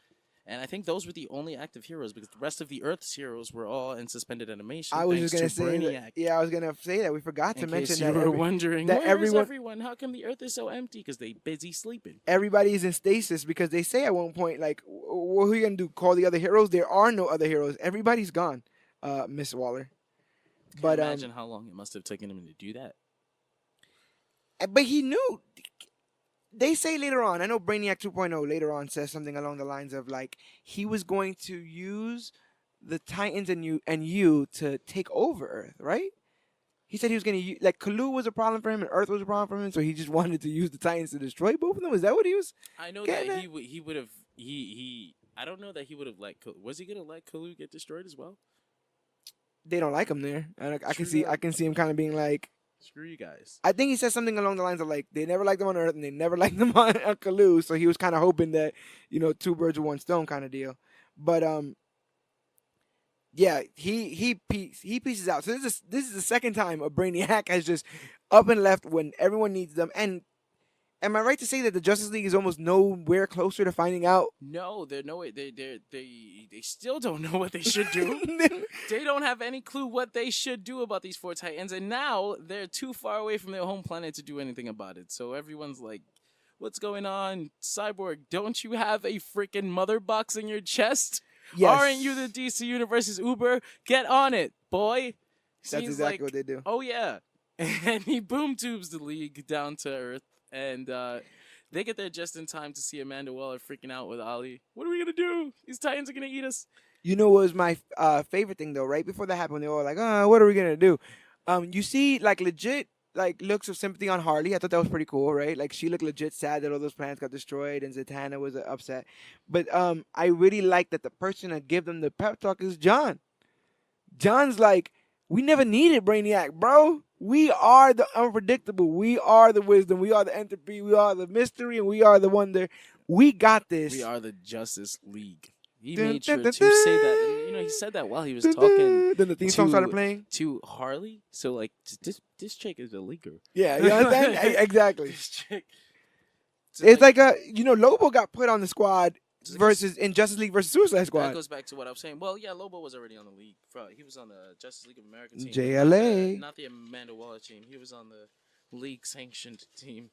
and I think those were the only active heroes because the rest of the Earth's heroes were all in suspended animation. I was Thanks just gonna to say Brainiac. that. Yeah, I was gonna say that. We forgot to In mention case you that. were wondering, that where's everyone? How come the Earth is so empty? Because they busy sleeping. everybody's in stasis because they say at one point, like, what are you gonna do? Call the other heroes? There are no other heroes. Everybody's gone, Miss Waller. But imagine how long it must have taken him to do that. But he knew. They say later on. I know Brainiac 2.0 later on says something along the lines of like he was going to use the Titans and you to take over Earth, right? He said he was going to like Kalu was a problem for him and Earth was a problem for him, so he just wanted to use the Titans to destroy both of them. Is that what he was? I know that he would have he. I don't know that he would have let. Was he gonna let Kalu get destroyed as well? They don't like him there, and I can see him kind of being like, screw you guys. I think he said something along the lines of like they never liked him on Earth and they never liked him on Kalu, so he was kind of hoping that two birds with one stone kind of deal. But yeah, he pieces out. So this is the second time a Brainiac has just up and left when everyone needs them. And am I right to say that the Justice League is almost nowhere closer to finding out? No, they're no way. They still don't know what they should do. They don't have any clue what they should do about these four Titans, and now they're too far away from their home planet to do anything about it. So everyone's like, "What's going on, Cyborg? Don't you have a freaking mother box in your chest? Yes. Aren't you the DC Universe's Uber? Get on it, boy." That's exactly what they do. Oh yeah, and he boom tubes the League down to Earth, and they get there just in time to see Amanda Waller freaking out with Ali. What are we gonna do? These Titans are gonna eat us. You know what was my favorite thing though? Right before that happened, they were like, what are we gonna do?" You see, like legit, like looks of sympathy on Harley. I thought that was pretty cool, right? Like she looked legit sad that all those planets got destroyed, and Zatanna was upset. But I really like that the person that gave them the pep talk is John. John's like, we never needed Brainiac, bro. We are the unpredictable. We are the wisdom. We are the entropy. We are the mystery, and we are the wonder. We got this. We are the Justice League. He made sure to say that. And, he said that while he was talking. Then the theme song started playing to Harley. So like this chick is a leaguer. Yeah, you understand? Exactly. This chick. So it's like Lobo got put on the squad versus in Justice League versus Suicide Squad. That goes back to what I was saying. Well, yeah, Lobo was already on the League. He was on the Justice League of America team. JLA. Not the Amanda Waller team. He was on the League sanctioned team.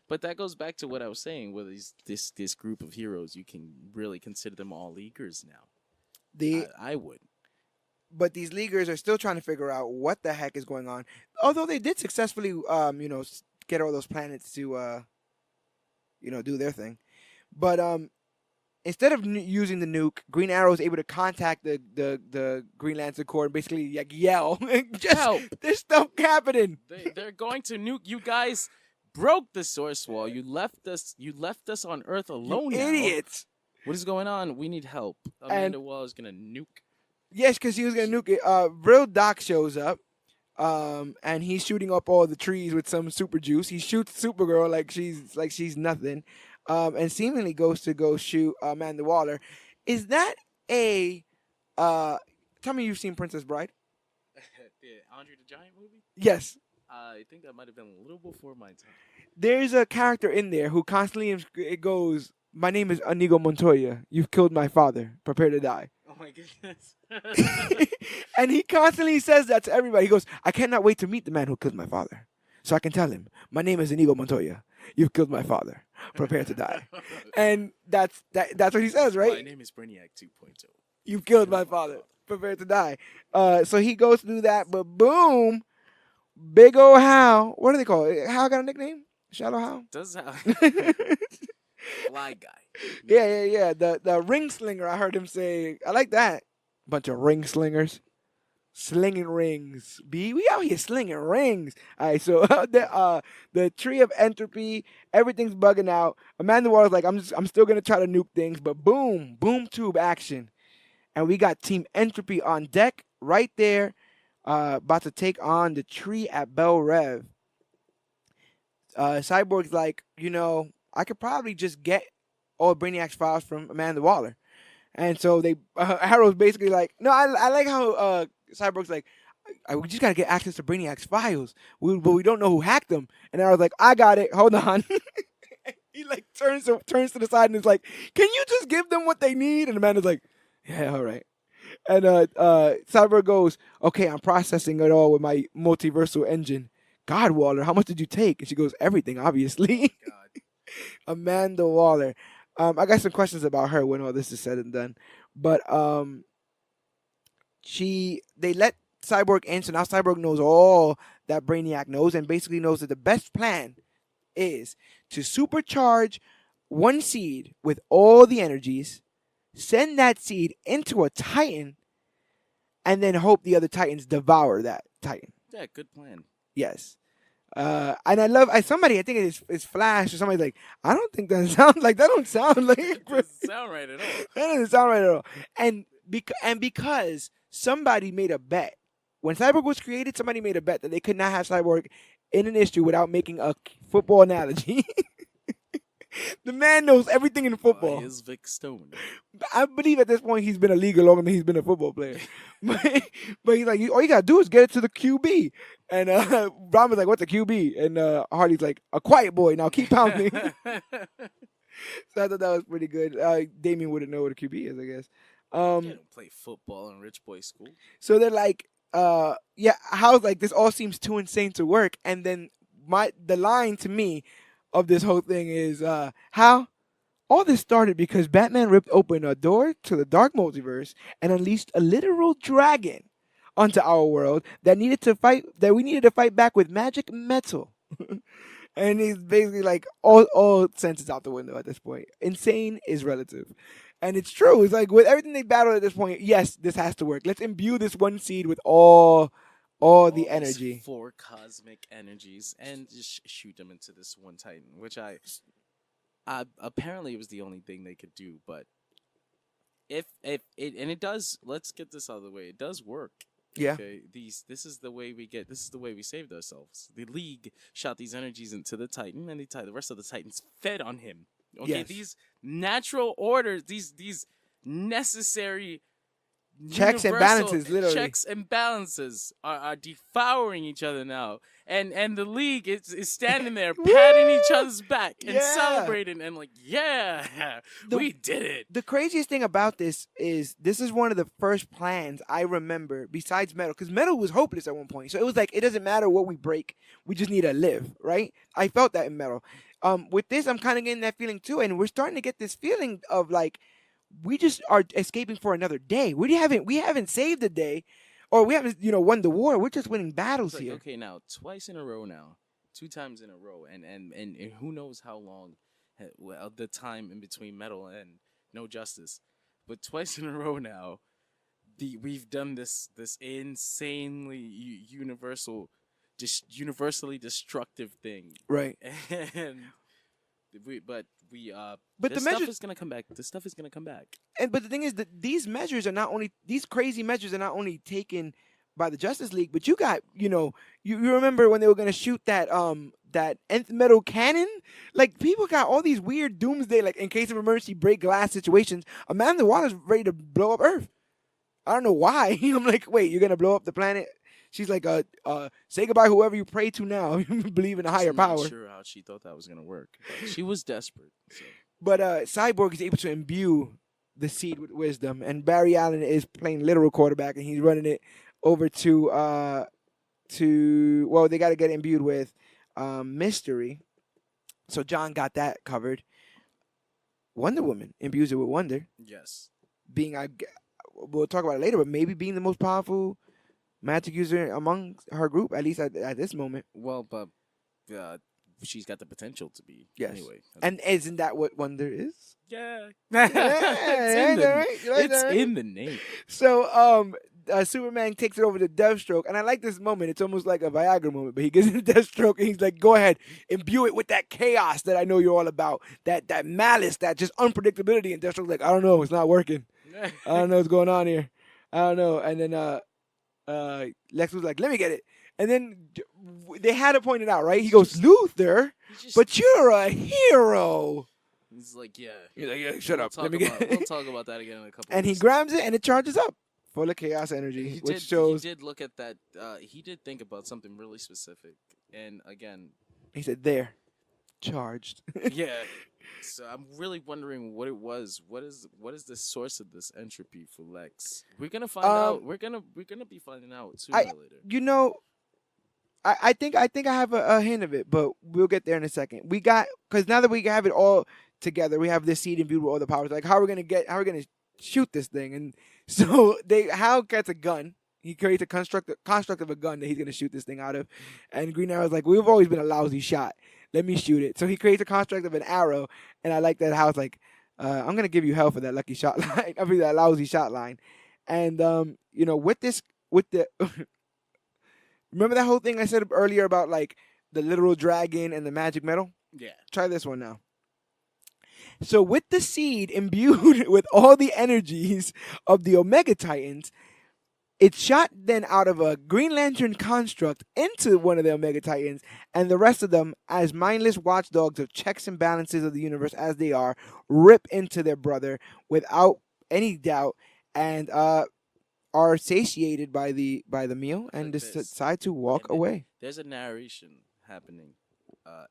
But that goes back to what I was saying. With this group of heroes, you can really consider them all Leaguers now. I would. But these Leaguers are still trying to figure out what the heck is going on. Although they did successfully, get all those planets to, do their thing. But instead of using the nuke, Green Arrow is able to contact the Green Lantern Corps and basically like yell, just help! There's stuff happening. They're going to nuke you guys. Broke the source wall. You left us on Earth alone. You idiots! What is going on? We need help. Amanda Waller is gonna nuke. Yes, because he was gonna nuke it. Real Doc shows up, and he's shooting up all the trees with some super juice. He shoots Supergirl like she's nothing, and seemingly goes to go shoot Amanda Waller. Is that a? Tell me you've seen Princess Bride. The Andre the Giant movie? Yes. I think that might have been a little before my time. There's a character in there who constantly it goes, "My name is Inigo Montoya. You've killed my father. Prepare to die." Oh my goodness. And he constantly says that to everybody. He goes, "I cannot wait to meet the man who killed my father, so I can tell him, my name is Inigo Montoya. You've killed my father. Prepare to die." And that's what he says, right? My name is Brainiac 2.0. You've killed my father. Prepare to die. So he goes to do that, but boom, big ol' Hal. What do they call it? Hal got a nickname? Shadow Hal? Does Hal. Fly guy. Yeah. The ring slinger, I heard him say. I like that. Bunch of ring slingers. Slinging rings. We out here slinging rings. All right, so the tree of entropy, everything's bugging out. Amanda Waller's like, I'm still gonna try to nuke things, but boom tube action. And we got Team Entropy on deck right there. about to take on the tree at Bel Rev. Cyborg's like, I could probably just get all Brainiac's files from Amanda Waller. And so Arrow's basically like, no, I like how Cyborg's like, we just gotta get access to Brainiac's files, but we don't know who hacked them. And Arrow's like, I got it. Hold on. He like turns to the side and is like, can you just give them what they need? And Amanda's like, yeah, all right. And Cyborg goes, okay, I'm processing it all with my multiversal engine. God, Waller, how much did you take? And she goes, everything, obviously. God. Amanda Waller. I got some questions about her when all this is said and done. But they let Cyborg in, so now Cyborg knows all that Brainiac knows, and basically knows that the best plan is to supercharge one seed with all the energies, send that seed into a Titan, and then hope the other Titans devour that Titan. Yeah, good plan. Yes. And somebody, I think it's Flash or somebody's like, I don't think that sounds like, that don't sound like It doesn't sound right at all. That doesn't sound right at all. And because somebody made a bet. When Cyborg was created, somebody made a bet that they could not have Cyborg in an issue without making a football analogy. The man knows everything in football. He is Vic Stone. I believe at this point he's been a leaguer longer than he's been a football player. but he's like, all you gotta do is get it to the QB. And Robin's like, what's a QB? And Hardy's like, a quiet boy. Now keep pounding. So I thought that was pretty good. Damien wouldn't know what a QB is, I guess. You don't play football in rich boy school. So they're like, how's like this all seems too insane to work? And then the line to me of this whole thing is how all this started because Batman ripped open a door to the dark multiverse and unleashed a literal dragon onto our world that we needed to fight back with magic metal. And he's basically like, all sense is out the window at this point. Insane is relative. And it's true. It's like with everything they battled at this point, yes, this has to work. Let's imbue this one seed with all the energy. 4 cosmic energies and just shoot them into this one Titan, which I apparently it was the only thing they could do. But if it does, let's get this out of the way. It does work. Yeah. Okay. This is the way we saved ourselves. The League shot these energies into the Titan, and the rest of the Titans fed on him. Okay. Yes. These natural orders, these necessary checks and balances, literally. Checks and balances are devouring each other now. And the League is standing there patting each other's back and celebrating and like, we did it. The craziest thing about this is one of the first plans I remember besides Metal, because Metal was hopeless at one point. So it was like, it doesn't matter what we break, we just need to live, right? I felt that in Metal. With this, I'm kind of getting that feeling too, and we're starting to get this feeling of like, we just are escaping for another day. We haven't saved the day, or we haven't won the war. We're just winning battles here. Okay, now twice in a row now, 2 times in a row, and who knows how long, the time in between Metal and No Justice, but twice in a row now, we've done this insanely universally destructive thing, right? And but the stuff is gonna come back. This stuff is gonna come back. But the thing is that these crazy measures are not only taken by the Justice League, but you got you remember when they were gonna shoot that nth metal cannon? Like, people got all these weird doomsday, like, in case of emergency break glass situations. Amanda Waller's ready to blow up Earth. I don't know why. I'm like, wait, you're gonna blow up the planet? She's like, say goodbye whoever you pray to now. You believe in a higher power. I'm not sure how she thought that was gonna work. She was desperate. So. But Cyborg is able to imbue the seed with wisdom, and Barry Allen is playing literal quarterback, and he's running it over to they got to get imbued with Mystery. So John got that covered. Wonder Woman imbues it with wonder. Yes. We'll talk about it later, but maybe being the most powerful magic user among her group, at least at this moment. Well, but she's got the potential to be. Yes. Anyway. And isn't that what wonder is? Yeah. It's in the name. So Superman takes it over to Deathstroke, and I like this moment. It's almost like a Viagra moment, but he gives it to Deathstroke, and he's like, go ahead, imbue it with that chaos that I know you're all about, that malice, that just unpredictability. And Deathstroke's like, I don't know, it's not working. I don't know what's going on here. I don't know. And then Lex was like, "Let me get it," and then they had to point it out, right? He He's goes, just "Luther, he's just but you're a hero." he's like, yeah. He's like, "Yeah, shut up. Let me get We'll it." talk about that again in a couple And he weeks. grabs it, and it charges up, full of chaos energy, which He shows. did look at that. He did think about something really specific, and again, He said, "There, charged." yeah. So I'm really wondering what it was. What is the source of this entropy for Lex? We're gonna find out. We're gonna be finding out sooner I, or later. you know, I think I have a hint of it, but we'll get there in a second. We got because now that we have it all together, we have this seed imbued with all the powers. Like how are we gonna shoot this thing? And so Hal gets a gun. He creates a construct of a gun that he's gonna shoot this thing out of. And Green Arrow's like, we've always been a lousy shot. Let me shoot it. So he creates a construct of an arrow, and I like that Hal's like, I'm gonna give you hell for that lucky shot line. I mean that lousy shot line. And with the remember that whole thing I said earlier about like the literal dragon and the magic metal? Yeah. Try this one now. So with the seed imbued with all the energies of the Omega Titans, it's shot then out of a Green Lantern construct into one of the Omega Titans, and the rest of them, as mindless watchdogs of checks and balances of the universe as they are, rip into their brother without any doubt, and are satiated by the meal and Like this. decide to walk And then away. there's a narration happening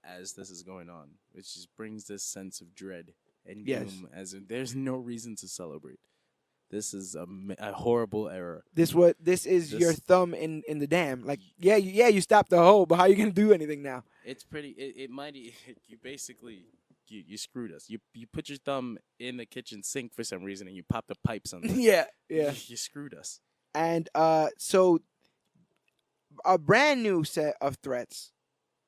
as this is going on, which just brings this sense of dread and Yes. gloom. As in, there's no reason to celebrate. This is a horrible error. This is your This- thumb in the dam. Like you stopped the hole, but how are you gonna do anything now? It's pretty. It might. You basically you screwed us. You put your thumb in the kitchen sink for some reason and you pop the pipes on. Yeah. You screwed us. And so a brand new set of threats,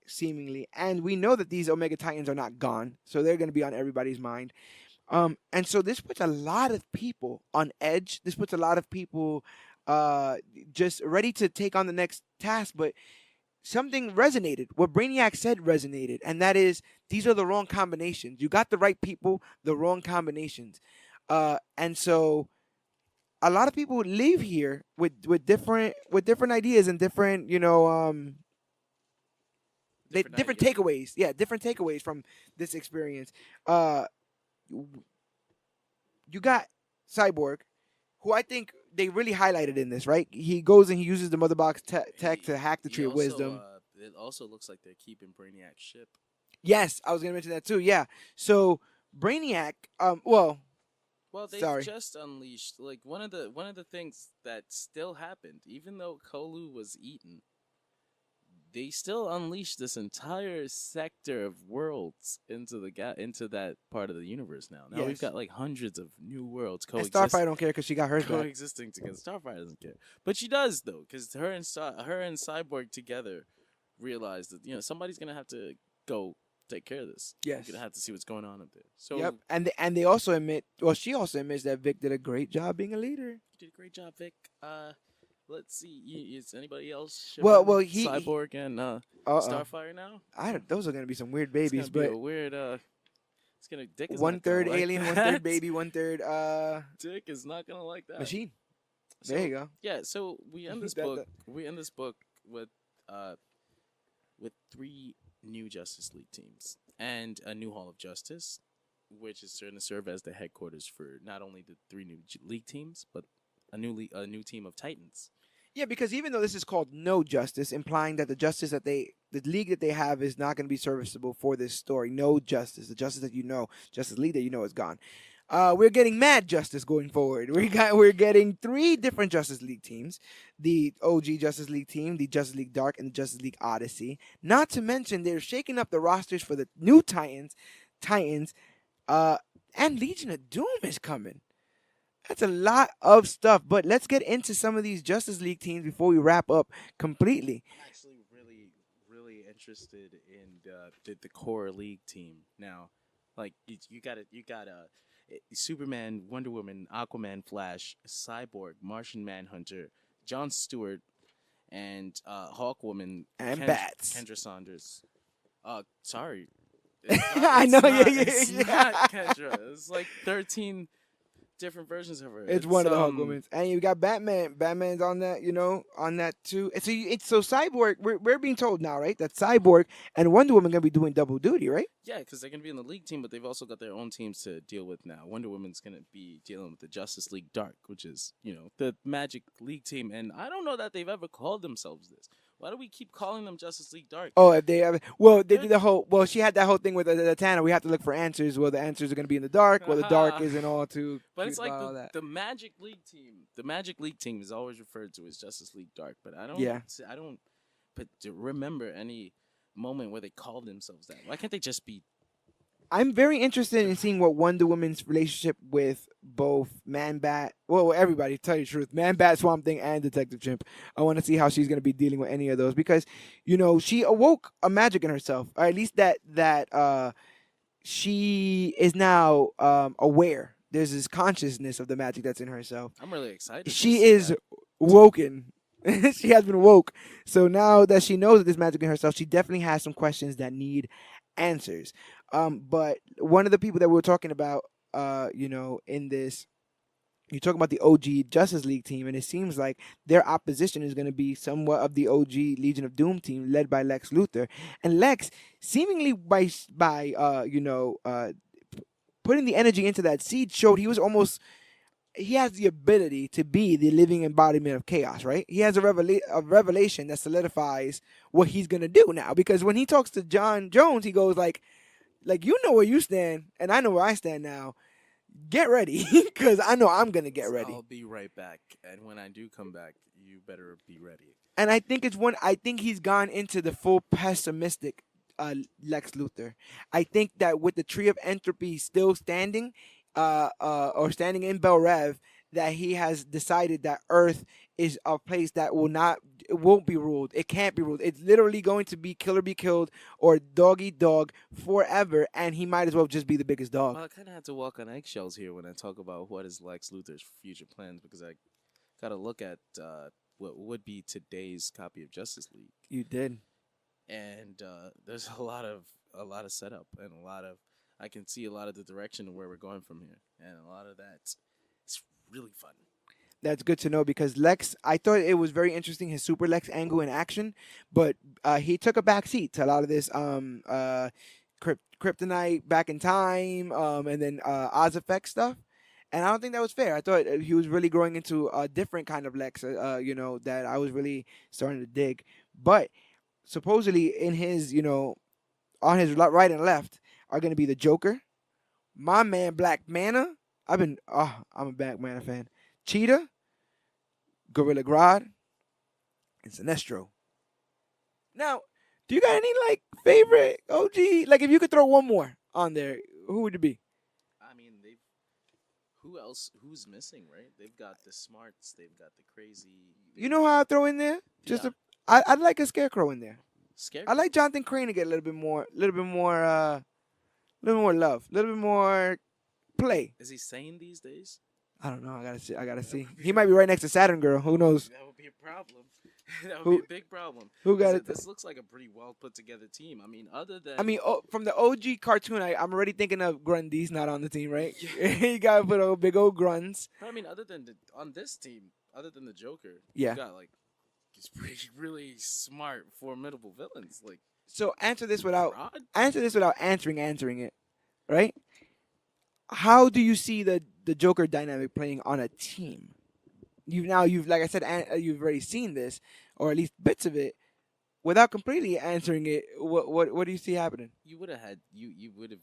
seemingly, and we know that these Omega Titans are not gone, so they're gonna be on everybody's mind. And so this puts a lot of people on edge. This puts a lot of people just ready to take on the next task, but something resonated. What Brainiac said resonated, and that is these are the wrong combinations. You got the right people, the wrong combinations. And so a lot of people leave here with different ideas and different different ideas. takeaways. Yeah, different takeaways from this experience. Uh, you got Cyborg, who I think they really highlighted in this. Right, he goes and he uses the Mother Box tech to hack the He Tree of also, Wisdom. It also looks like they're keeping Brainiac's ship. Yes, I was gonna mention that too. Yeah, so Brainiac. Well, they've Sorry. just unleashed like one of the things that still happened, even though Kolu was eaten. They still unleashed this entire sector of worlds into into that part of the universe now. Now we've Yes. got like hundreds of new worlds And coexisting. Starfire don't care because she got hers back. Coexisting together. Starfire doesn't care, but she does though, because her and Cyborg together realized that somebody's gonna have to go take care of this. Yes. We're gonna have to see what's going on up there. So Yep, and they also admit. Well, she also admits that Vic did a great job being a leader. you did a great job, Vic. Let's see. Is anybody else? Well, shipping he- Cyborg and Starfire now. Those are gonna be some weird It's babies, gonna be but a weird. It's gonna Dick is one not gonna third like alien, one that. third baby, one third Dick is not gonna like that. machine. So, There you go. Yeah. So we end this That- book. that- We end this book with 3 new Justice League teams and a new Hall of Justice, which is going to serve as the headquarters for not only the 3 new league teams, but a new team of Titans. Yeah, because even though this is called No Justice, implying that the league that they have is not going to be serviceable for this story. No Justice, the Justice that Justice League that is gone. We're getting Mad Justice going forward. We're getting 3 different Justice League teams: the OG Justice League team, the Justice League Dark, and the Justice League Odyssey. Not to mention they're shaking up the rosters for the new Titans, and Legion of Doom is coming. That's a lot of stuff, but let's get into some of these Justice League teams before we wrap up completely. I'm actually really interested in the core league team now. Like you got Superman, Wonder Woman, Aquaman, Flash, Cyborg, Martian Manhunter, John Stewart, and Hawkwoman And Bats. Kendra Saunders. Sorry. I know, yeah. It's not Kendra. It's like 13 different versions of her. It's one of the Hulk women, and you got Batman. Batman's on that, on that too. And so it's so Cyborg. We're being told now, right, that Cyborg and Wonder Woman gonna be doing double duty, right? Yeah, because they're gonna be in the League team, but they've also got their own teams to deal with now. Wonder Woman's gonna be dealing with the Justice League Dark, which is the Magic League team, and I don't know that they've ever called themselves this. Why do we keep calling them Justice League Dark? Oh, if they ever, well, they did the whole. Well, she had that whole thing with the Tana. We have to look for answers. Well, the answers are gonna be in the dark. Well, the dark isn't all too. But it's like all that. the Magic League team. The Magic League team is always referred to as Justice League Dark, but I don't remember any moment where they called themselves that. Why can't they just be? I'm very interested in seeing what Wonder Woman's relationship with both Man-Bat, well, everybody, to tell you the truth, Man-Bat, Swamp Thing, and Detective Chimp. I want to see how she's going to be dealing with any of those because, she awoke a magic in herself, or at least that she is now aware. There's this consciousness of the magic that's in herself. I'm really excited. She is woken. She has been woke. So now that she knows that there's magic in herself, she definitely has some questions that need answers. But one of the people that we were talking about, in this, you're talking about the OG Justice League team, and it seems like their opposition is going to be somewhat of the OG Legion of Doom team led by Lex Luthor. And Lex, seemingly by putting the energy into that seed, showed he has the ability to be the living embodiment of chaos, right? He has a revelation that solidifies what he's going to do now. Because when he talks to John Jones, he goes like, you know where you stand, and I know where I stand now. Get ready, because I know I'm going to get ready. I'll be right back. And when I do come back, you better be ready. And I think he's gone into the full pessimistic Lex Luthor. I think that with the Tree of Entropy still standing, or standing in Bel Rev, that he has decided that Earth is a place that it won't be ruled. It can't be ruled. It's literally going to be kill or be killed or dog eat dog forever, and he might as well just be the biggest dog. Well, I kind of had to walk on eggshells here when I talk about what is Lex Luthor's future plans, because I got to look at what would be today's copy of Justice League. You did. And there's a lot of setup and I can see a lot of the direction of where we're going from here, and a lot of that. It's really fun. That's good to know because Lex, I thought it was very interesting, his Super Lex angle in action, but he took a back seat to a lot of this Kryptonite back in time, and then Oz Effect stuff. And I don't think that was fair. I thought he was really growing into a different kind of Lex, that I was really starting to dig. But supposedly in his, on his right and left are going to be the Joker, my man Black Manta. I'm a Black Manta fan. Cheetah, Gorilla Grodd, and Sinestro. Now, do you got any favorite OG? If you could throw one more on there, who would it be? I mean, who else? Who's missing? Right? They've got the smarts. They've got the crazy. You know how I throw in there? I'd like a Scarecrow in there. Scarecrow. I like Jonathan Crane to get a little bit more love, a little bit more play. Is he sane these days? I don't know. I gotta see. He might be right next to Saturn Girl. Who knows? That would be a problem. That would be a big problem. Who got it? This looks like a pretty well put together team. I mean, from the OG cartoon, I'm already thinking of Grundy's not on the team, right? You gotta put a big old grunts. I mean, on this team, other than the Joker, you got these pretty really smart, formidable villains. So answer this without answering it, right? How do you see the Joker dynamic playing on a team? You've like I said, you've already seen this, or at least bits of it, without completely answering it. What do you see happening? You would have had you would have.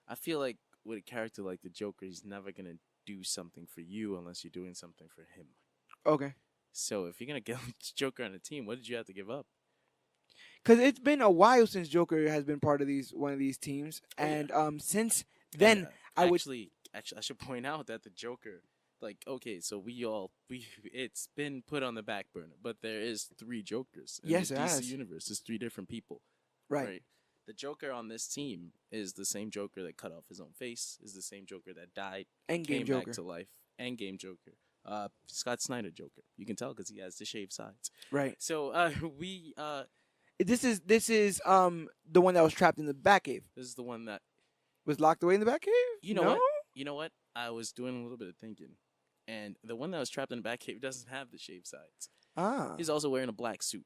I feel like with a character like the Joker, he's never gonna do something for you unless you're doing something for him. Okay. So if you're gonna get Joker on a team, what did you have to give up? Because it's been a while since Joker has been part of one of these teams, and since then I should point out that the Joker, so it's been put on the back burner, but there is 3 Jokers in the DC universe. There's 3 different people, right? The Joker on this team is the same Joker that cut off his own face, is the same Joker that died and came back to life. Endgame Joker. Scott Snyder Joker. You can tell because he has the shaved sides. Right. So this is the one that was trapped in the Batcave. This is the one that was locked away in the Batcave. You know what? I was doing a little bit of thinking, and the one that was trapped in the Batcave doesn't have the shaved sides. Ah, He's also wearing a black suit,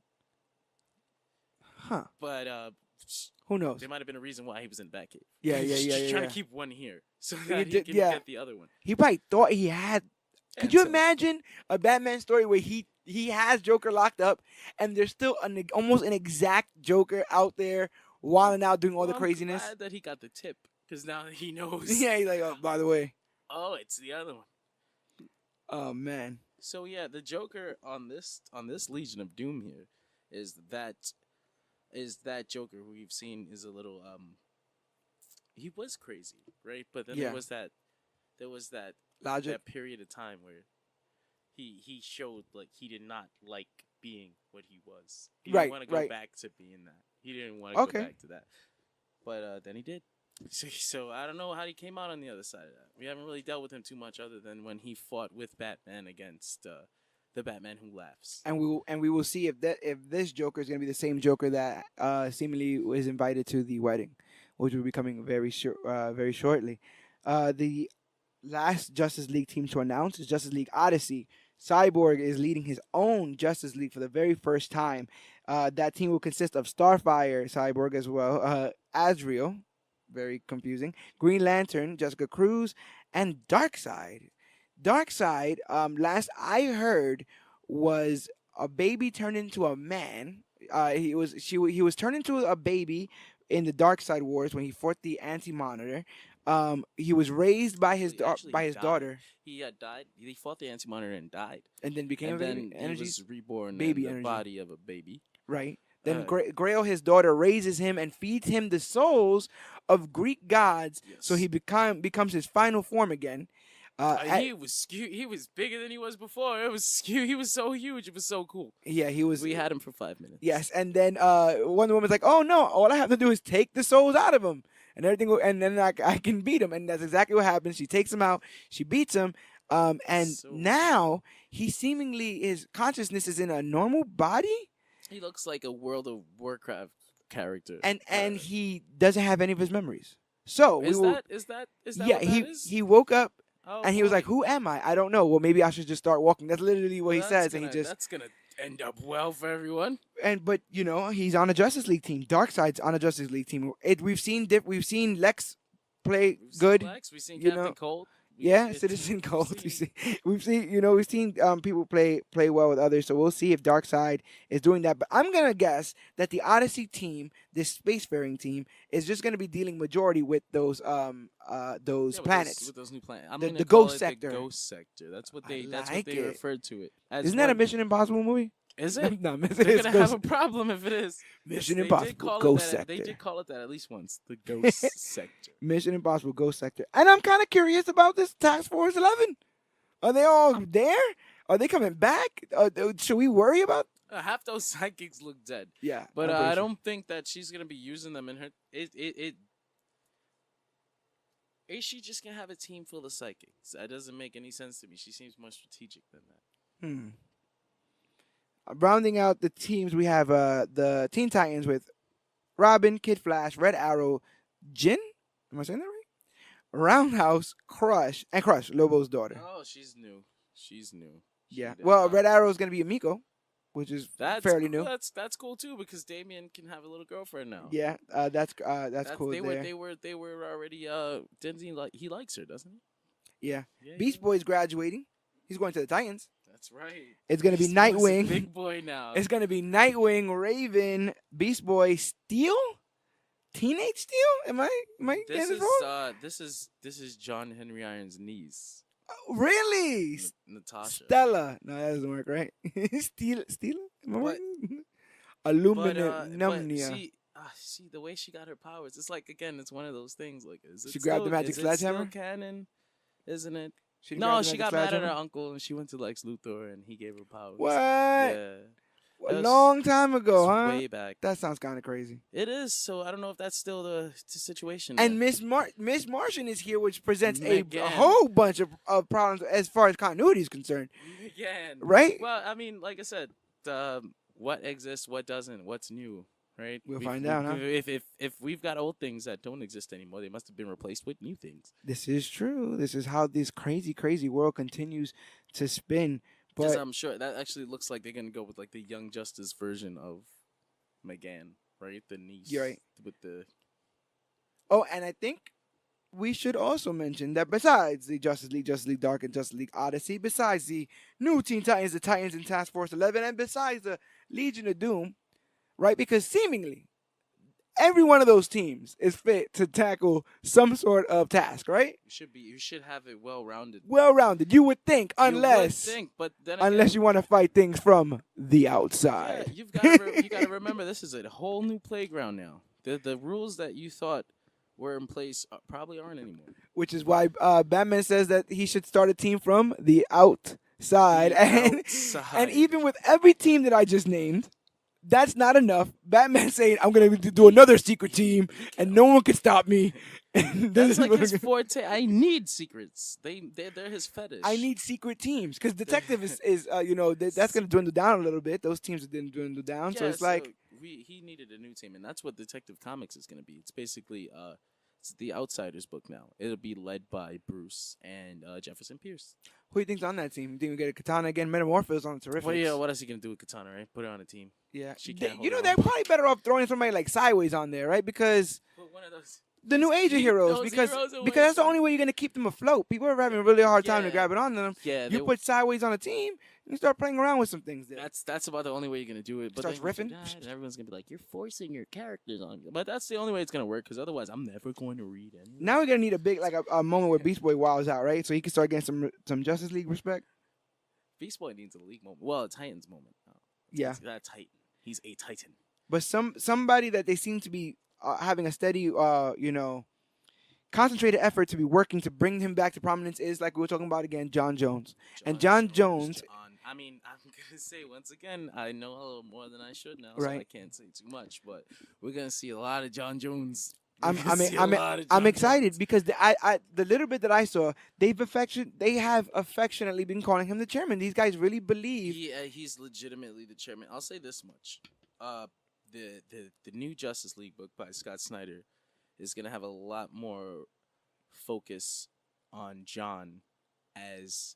huh? but Who knows? there might have been a reason why he was in the Batcave. Yeah, He yeah, was yeah, just yeah, trying yeah. to keep one here so He that he did- can yeah. get the other one. He probably thought he had. Could And you so- imagine a Batman story where he has Joker locked up, and there's still almost an exact Joker out there wilding out doing all the Well, craziness? I'm glad that he got the tip because now he knows. Yeah, he's like, oh, by the way, Oh, it's the other one. oh man, So yeah, the Joker on this Legion of Doom here is that Joker who we've seen is a little he was crazy, right? But then Yeah. there was that logic. that period of time where he showed like he did not like being what he was. He Right, didn't want to go right. back to being that. He didn't want to Okay. go back to that. But then he did. So I don't know how he came out on the other side of that. We haven't really dealt with him too much other than when he fought with Batman against the Batman Who Laughs. And we will see if this Joker is going to be the same Joker that seemingly was invited to the wedding, which will be coming very shortly. The last Justice League team to announce is Justice League Odyssey. Cyborg is leading his own Justice League for the very first time. That team will consist of Starfire, Cyborg as well, Azrael, very confusing, Green Lantern, Jessica Cruz, and Darkseid. Darkseid, last I heard, was a baby turned into a man. He was turned into a baby in the Darkseid Wars when he fought the Anti-Monitor. He was raised by his He actually died. daughter, He died. He fought the Anti-Monitor and died. and then became And a then baby. he was reborn baby in the energy. body of a baby. Right. Then Uh, Grail, his daughter, raises him and feeds him the souls of Greek gods, so Yes. he becomes his final form again. He was bigger than he was before. He was so huge. It was so cool. Yeah, he was. We had him for 5 minutes. Yes, and then Wonder Woman's like, "Oh no, all I have to do is take the souls out of him, and everything, and then I can beat him." And that's exactly what happens. She takes him out, she beats him, and So- now he seemingly his consciousness is in a normal body, He looks like a World of Warcraft character. and he doesn't have any of his memories. So is we will, that yeah, what that is? he woke up. Oh, And he was boy. like, "Who am I? I don't know. Well, maybe I should just start walking." That's literally what he That's says, and he gonna- just that's gonna end up well for everyone. but he's on a Justice League team. Darkseid's on a Justice League team. We've seen Lex play We've seen good. Lex, we've seen you Captain know, Cold. Yeah, It's- Citizen Cold. we've We've seen people play well with others. So we'll see if Darkseid is doing that. But I'm gonna guess that the Odyssey team, this spacefaring team, is just gonna be dealing majority with those Yeah, with planets. with those new planets. I'm The- gonna the call Ghost it Sector. The Ghost Sector. That's what I they like it. referred to it. As Isn't that a one- Mission Impossible movie? Is it? No, They're it's gonna have Ghost- a problem if it is. Mission They did Impossible call it Ghost that- Sector. They did call it that at least once. The Ghost Sector. Mission Impossible Ghost Sector. And I'm kind of curious about this Task Force 11. Are they all there? Are they coming back? Should we worry about? Half those psychics look dead. Yeah, But I'm pretty I sure. don't think that she's gonna be using them in her. Is she just gonna have a team full of psychics? That doesn't make any sense to me. She seems more strategic than that. Rounding out the teams, we have the Teen Titans with Robin, Kid Flash, Red Arrow, Jin. Am I saying that right? Roundhouse, Crush, and Crush, Lobo's daughter. Oh, she's new. She's new. She Yeah. did Well, not- Red Arrow is going to be Amiko, which is That's fairly cool. new. That's cool too because Damien can have a little girlfriend now. Yeah, that's cool. They there. were already didn't he likes her, doesn't he? Yeah. Yeah, Beast Boy's graduating. He's going to the Titans. That's right. It's going to be Beast Boy's a Nightwing. big boy now. It's going to be Nightwing, Raven, Beast Boy, Steel, Teenage Steel. Am I This getting is this wrong? this is John Henry Iron's niece, Really? Natasha. Stella. No, that doesn't work, right? Steel. Am I But- right? But Aluminum. see the way she got her powers. It's like again, it's one of those things. Like, is it She grabbed the still- magic is it still sledgehammer? canon, isn't it? She No, grabbed the she magic got mad at her sledgehammer? uncle and she went to Lex Luthor and he gave her powers. What? Yeah, A That's- long time ago, it's huh? way back. That sounds kind of crazy. It is. So I don't know if that's still the situation. And there. Miss Martian is here, which presents a Again. whole bunch of problems as far as continuity is concerned, Again. right? Well, I mean, like I said, what exists, what doesn't, what's new. right? We'll find out, huh? If we've got old things that don't exist anymore, they must have been replaced with new things. This is true. This is how this crazy, crazy world continues to spin. Because But I'm sure that actually looks like they're gonna go with like the Young Justice version of Megan, right? The niece you're right. with the Oh, and I think we should also mention that besides the Justice League Dark, and Justice League Odyssey, besides the new Teen Titans, the Titans and Task Force 11, and besides the Legion of Doom, right? Because seemingly every one of those teams is fit to tackle some sort of task, right? you should have it well rounded. Well rounded, you would think, You would unless think, but then again, you want to fight things from the yeah, outside. you gotta remember this is a whole new playground now. The rules that you thought were in place probably aren't anymore. Which is why Batman says that he should start a team from the outside. And even with every team that I just named, that's not enough. Batman saying, I'm going to do another secret team, and no one can stop me. That's like his forte. I need secrets. They're his fetish. I need secret teams. Because detective is that's going to dwindle down a little bit. Those teams didn't dwindle down. So it's like... he needed a new team, and that's what Detective Comics is going to be. It's basically it's the Outsiders book now. It'll be led by Bruce and Jefferson Pierce. Who do you think's on that team? You think we get a Katana again? Metamorphosis on terrific. Well, yeah, what else are you going to do with Katana, right? Put her on a team. Yeah. She can't hold her they're own. probably better off throwing somebody like sideways on there, right? Because Put one of those. the new age of heroes, those because heroes away that's the from- only way you're going to keep them afloat. People are having a really hard time to Yeah. grab it on them. Yeah, You put sideways on a team, you start playing around with some things there. that's about the only way you're gonna do it. But Starts then you riffing. forgot, and everyone's gonna be like, "You're forcing your characters on me." But that's the only way it's gonna work, because otherwise, I'm never going to read any. Now we're going to need a big, like a moment where Beast Boy wows out, right? So he can start getting some Justice League respect. Beast Boy needs a league moment. Well, a Titans moment. Oh, Yeah. that Titan. He's a Titan. But somebody that they seem to be having a steady, concentrated effort to be working to bring him back to prominence is, like we were talking about again, John Jones. And John Jones. I mean, I'm gonna say once again, I know a little more than I should now, Right. so I can't say too much. But we're gonna see a lot of John Jones. I'm excited because the little bit that I saw, they have affectionately been calling him the chairman. These guys really believe. He's legitimately the chairman. I'll say this much: the new Justice League book by Scott Snyder is gonna have a lot more focus on John as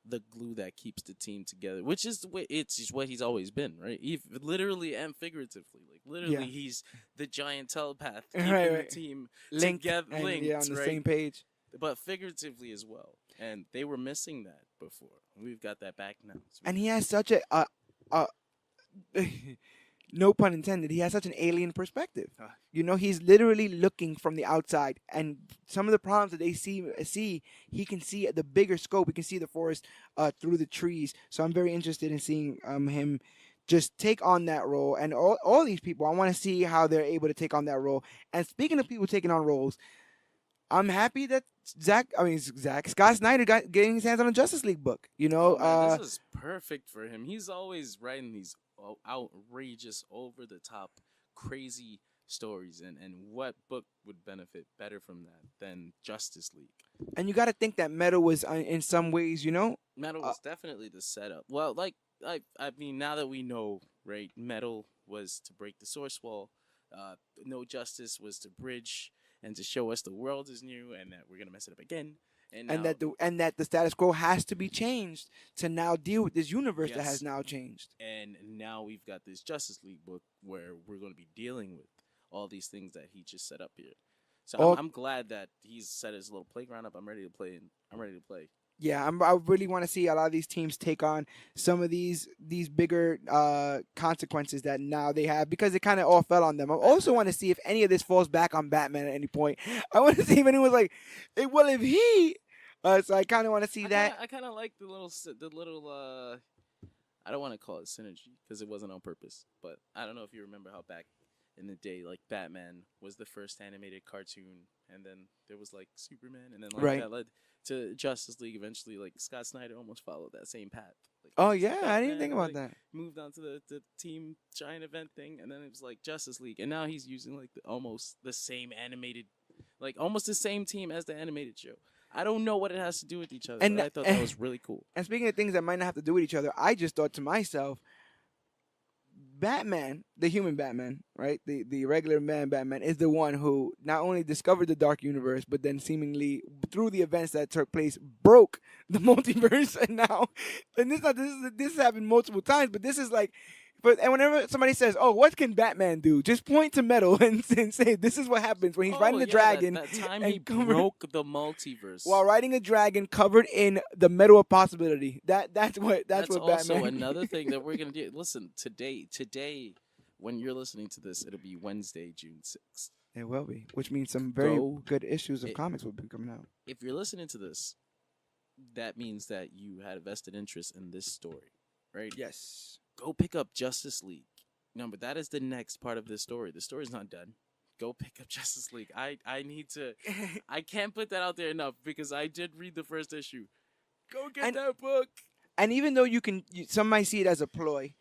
the glue that keeps the team together, which is what he's always been, right? Literally and figuratively, like literally, he's the giant telepath keeping the team linked together, linked, on the right? same page. But figuratively as well, and they were missing that before. We've got that back now. And he has such a no pun intended, he has such an alien perspective. He's literally looking from the outside, and some of the problems that they see, he can see the bigger scope. He can see the forest through the trees. So I'm very interested in seeing him just take on that role. And all these people, I want to see how they're able to take on that role. And speaking of people taking on roles, I'm happy that Scott Snyder getting his hands on a Justice League book. This is perfect for him. He's always writing these outrageous, over the top, crazy stories, and what book would benefit better from that than Justice League? And you got to think that Metal was in some ways, Metal was definitely the setup. Well, I mean, now that we know, right, Metal was to break the source wall. No Justice was to bridge and to show us the world is new and that we're gonna mess it up again. And that the status quo has to be changed to now deal with this universe that has now changed. And now we've got this Justice League book where we're going to be dealing with all these things that he just set up here. So I'm glad that he's set his little playground up. I'm ready to play. Yeah, I really want to see a lot of these teams take on some of these bigger consequences that now they have, because it kind of all fell on them. I also want to see if any of this falls back on Batman at any point. I want to see if anyone's like, well, if he... so I kind of want to see that. I kind of like the little I don't want to call it synergy because it wasn't on purpose, but I don't know if you remember how back in the day, like, Batman was the first animated cartoon, and then there was like Superman, and then that led to Justice League. Eventually, like, Scott Snyder almost followed that same path. Like, oh yeah, Batman, I didn't think about that. Moved on to the team giant event thing, and then it was like Justice League, and now he's using like almost the same animated, like almost the same team as the animated show. I don't know what it has to do with each other, but I thought that was really cool. And speaking of things that might not have to do with each other, I just thought to myself, Batman, the human Batman, right? The regular man Batman is the one who not only discovered the dark universe, but then seemingly through the events that took place broke the multiverse. And now, and this has happened multiple times, but this is like. But and whenever somebody says, "Oh, what can Batman do?" Just point to Metal and say, "This is what happens when he's riding a dragon." That time and he broke the multiverse. while riding a dragon covered in the metal of possibility. That's what also Batman. another thing that we're gonna do. Listen, today, when you're listening to this, it'll be Wednesday, June 6th. It will be, which means some very Go- good issues of it- comics will be coming out. If you're listening to this, that means that you had a vested interest in this story, right? Yes. Go pick up Justice League. No, but that is the next part of this story. The story's not done. Go pick up Justice League. I need to. I can't put that out there enough because I did read the first issue. Go get that book. And even though some might see it as a ploy,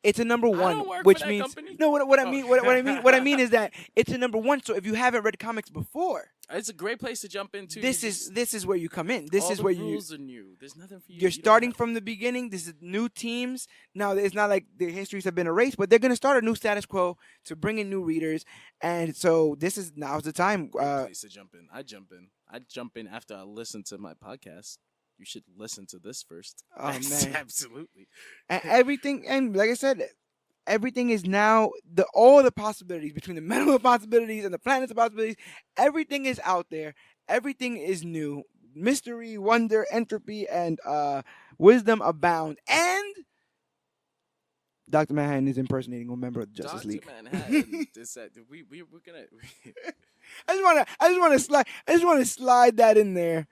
it's a number one, don't work which for that means company. no. What I Oh. mean, what I mean is that it's a number one. So if you haven't read comics before, It's a great place to jump into. this is where you come in. This all is the where rules are new. There's nothing for you. you're you don't starting have- from the beginning. This is new teams. Now it's not like their histories have been erased, but they're gonna start a new status quo to bring in new readers. And so now's the time. Great place to jump in. I jump in after I listen to my podcast. You should listen to this first. Oh, man. Absolutely. And everything, and like I said, everything is now all the possibilities between the metal of possibilities and the planets of possibilities. Everything is out there. Everything is new. Mystery, wonder, entropy, and wisdom abound. And Dr. Manhattan is impersonating a member of the Justice Dr. League. Manhattan. We're gonna. I just want to slide that in there,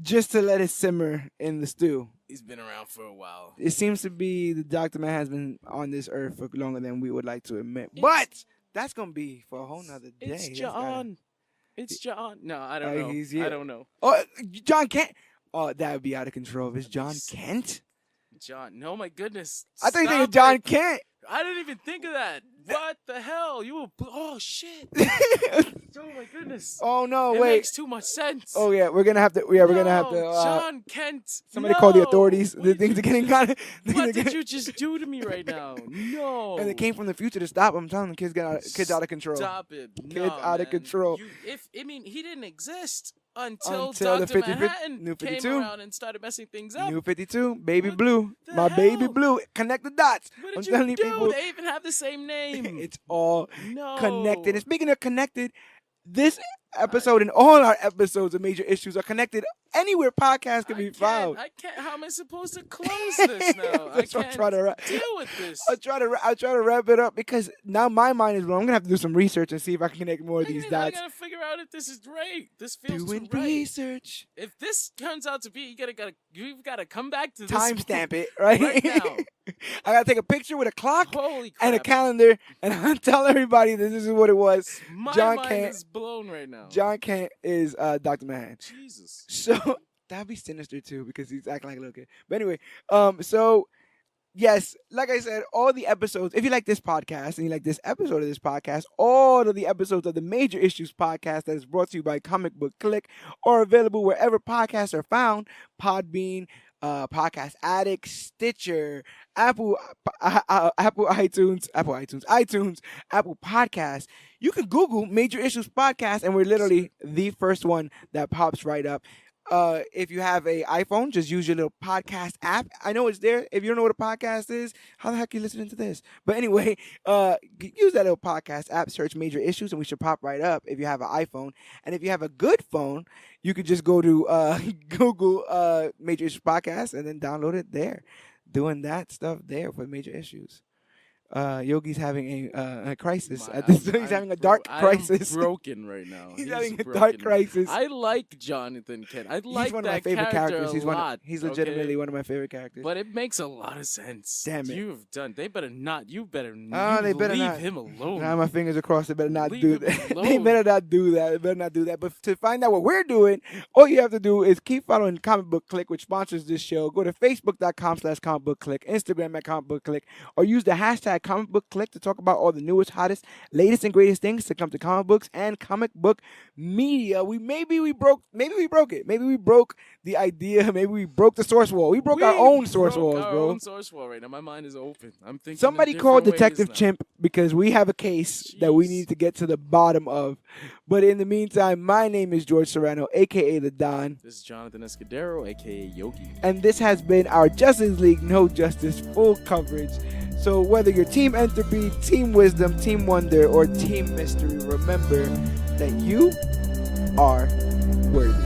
just to let it simmer in the stew. He's been around for a while. It seems to be the Dr. Man has been on this earth for longer than we would like to admit. But that's gonna be for a whole nother day. It's John. It's John. No, I don't know. he's here. I don't know. Oh, John Kent. Oh, that would be out of control. If it's John Kent. John. No, my goodness. I thought you Stop said John it. Kent. I didn't even think of that. What the hell? You were. Oh shit. Oh my goodness. Oh no! It Wait. makes too much sense. Oh yeah, we're gonna have to. Yeah, we're gonna have to. John Kent. Somebody call the no. authorities. What The did things you are getting kind of. What did you just do to me right now? No. And they came from the future to stop him. I'm telling them, kids out of control. Stop it. Kids out of control. He didn't exist until the Dr. 50 Manhattan New came 52. around and started messing things up. New 52, baby What blue, the my baby hell? blue. Connect the dots. What I'm did telling you you, do? people, They even have the same name. it's all no. connected. And speaking of connected, this episode and all our episodes of Major Issues are connected anywhere podcasts can be found. I can't. How am I supposed to close this now? I That's what I'm can't trying to deal with this. I'll try to wrap it up because now my mind is blown. I'm gonna have to do some research and see if I can connect more of these I dots. gotta figure out if this is right. This feels Doing too right. research. If this turns out to be, you've gotta come back to this. Timestamp it, right? right now. I gotta take a picture with a clock Holy crap! and a calendar and I'll tell everybody that this is what it was. My John mind Kent. is blown right now. John Kent is Dr. Manhattan. Jesus. So that'd be sinister too because he's acting like a little kid. But anyway, so yes, like I said, all the episodes, if you like this podcast and you like this episode of this podcast, all of the episodes of the Major Issues podcast that is brought to you by Comic Book Clique are available wherever podcasts are found. Podbean, Podcast Addict, Stitcher, Apple iTunes, Apple Podcasts. You can Google Major Issues Podcast, and we're literally the first one that pops right up. If you have a iPhone, just use your little podcast app. I know it's there. If you don't know what a podcast is, how the heck are you listening to this? But anyway, use that little podcast app, search Major Issues, and we should pop right up if you have an iPhone. And if you have a good phone, you could just go to Google Major Issues Podcast and then download it there. Doing that stuff there for Major Issues. Yogi's having a crisis. He's having a dark crisis. I'm broken right now. He's having a broken. dark crisis. I like Jonathan Kent. I like He's one of that my favorite character characters. a lot. He's legitimately okay? one of my favorite characters. But it makes a lot of sense. Damn it. You've done. They better not. You better. They better leave not. him alone. Now my fingers are crossed. They better not Leave do him that. alone. They better not do that. They better not do that. But to find out what we're doing, all you have to do is keep following Comic Book Clique, which sponsors this show. Go to facebook.com/comicbookclique, Instagram at Comic Book Clique, or use the hashtag at Comic Book Clique to talk about all the newest, hottest, latest, and greatest things to come to comic books and comic book media. Maybe we broke it. Maybe we broke the idea. Maybe we broke the source wall. We broke our own source walls, our bro. own source wall right now. My mind is open. I'm thinking. Somebody in called different ways Detective now. Chimp because we have a case that we Jeez. need to get to the bottom of. But in the meantime, my name is George Serrano, aka the Don. This is Jonathan Escudero, aka Yogi. And this has been our Justice League No Justice full coverage. So whether you're Team Entropy, Team Wisdom, Team Wonder, or Team Mystery, remember that you are worthy.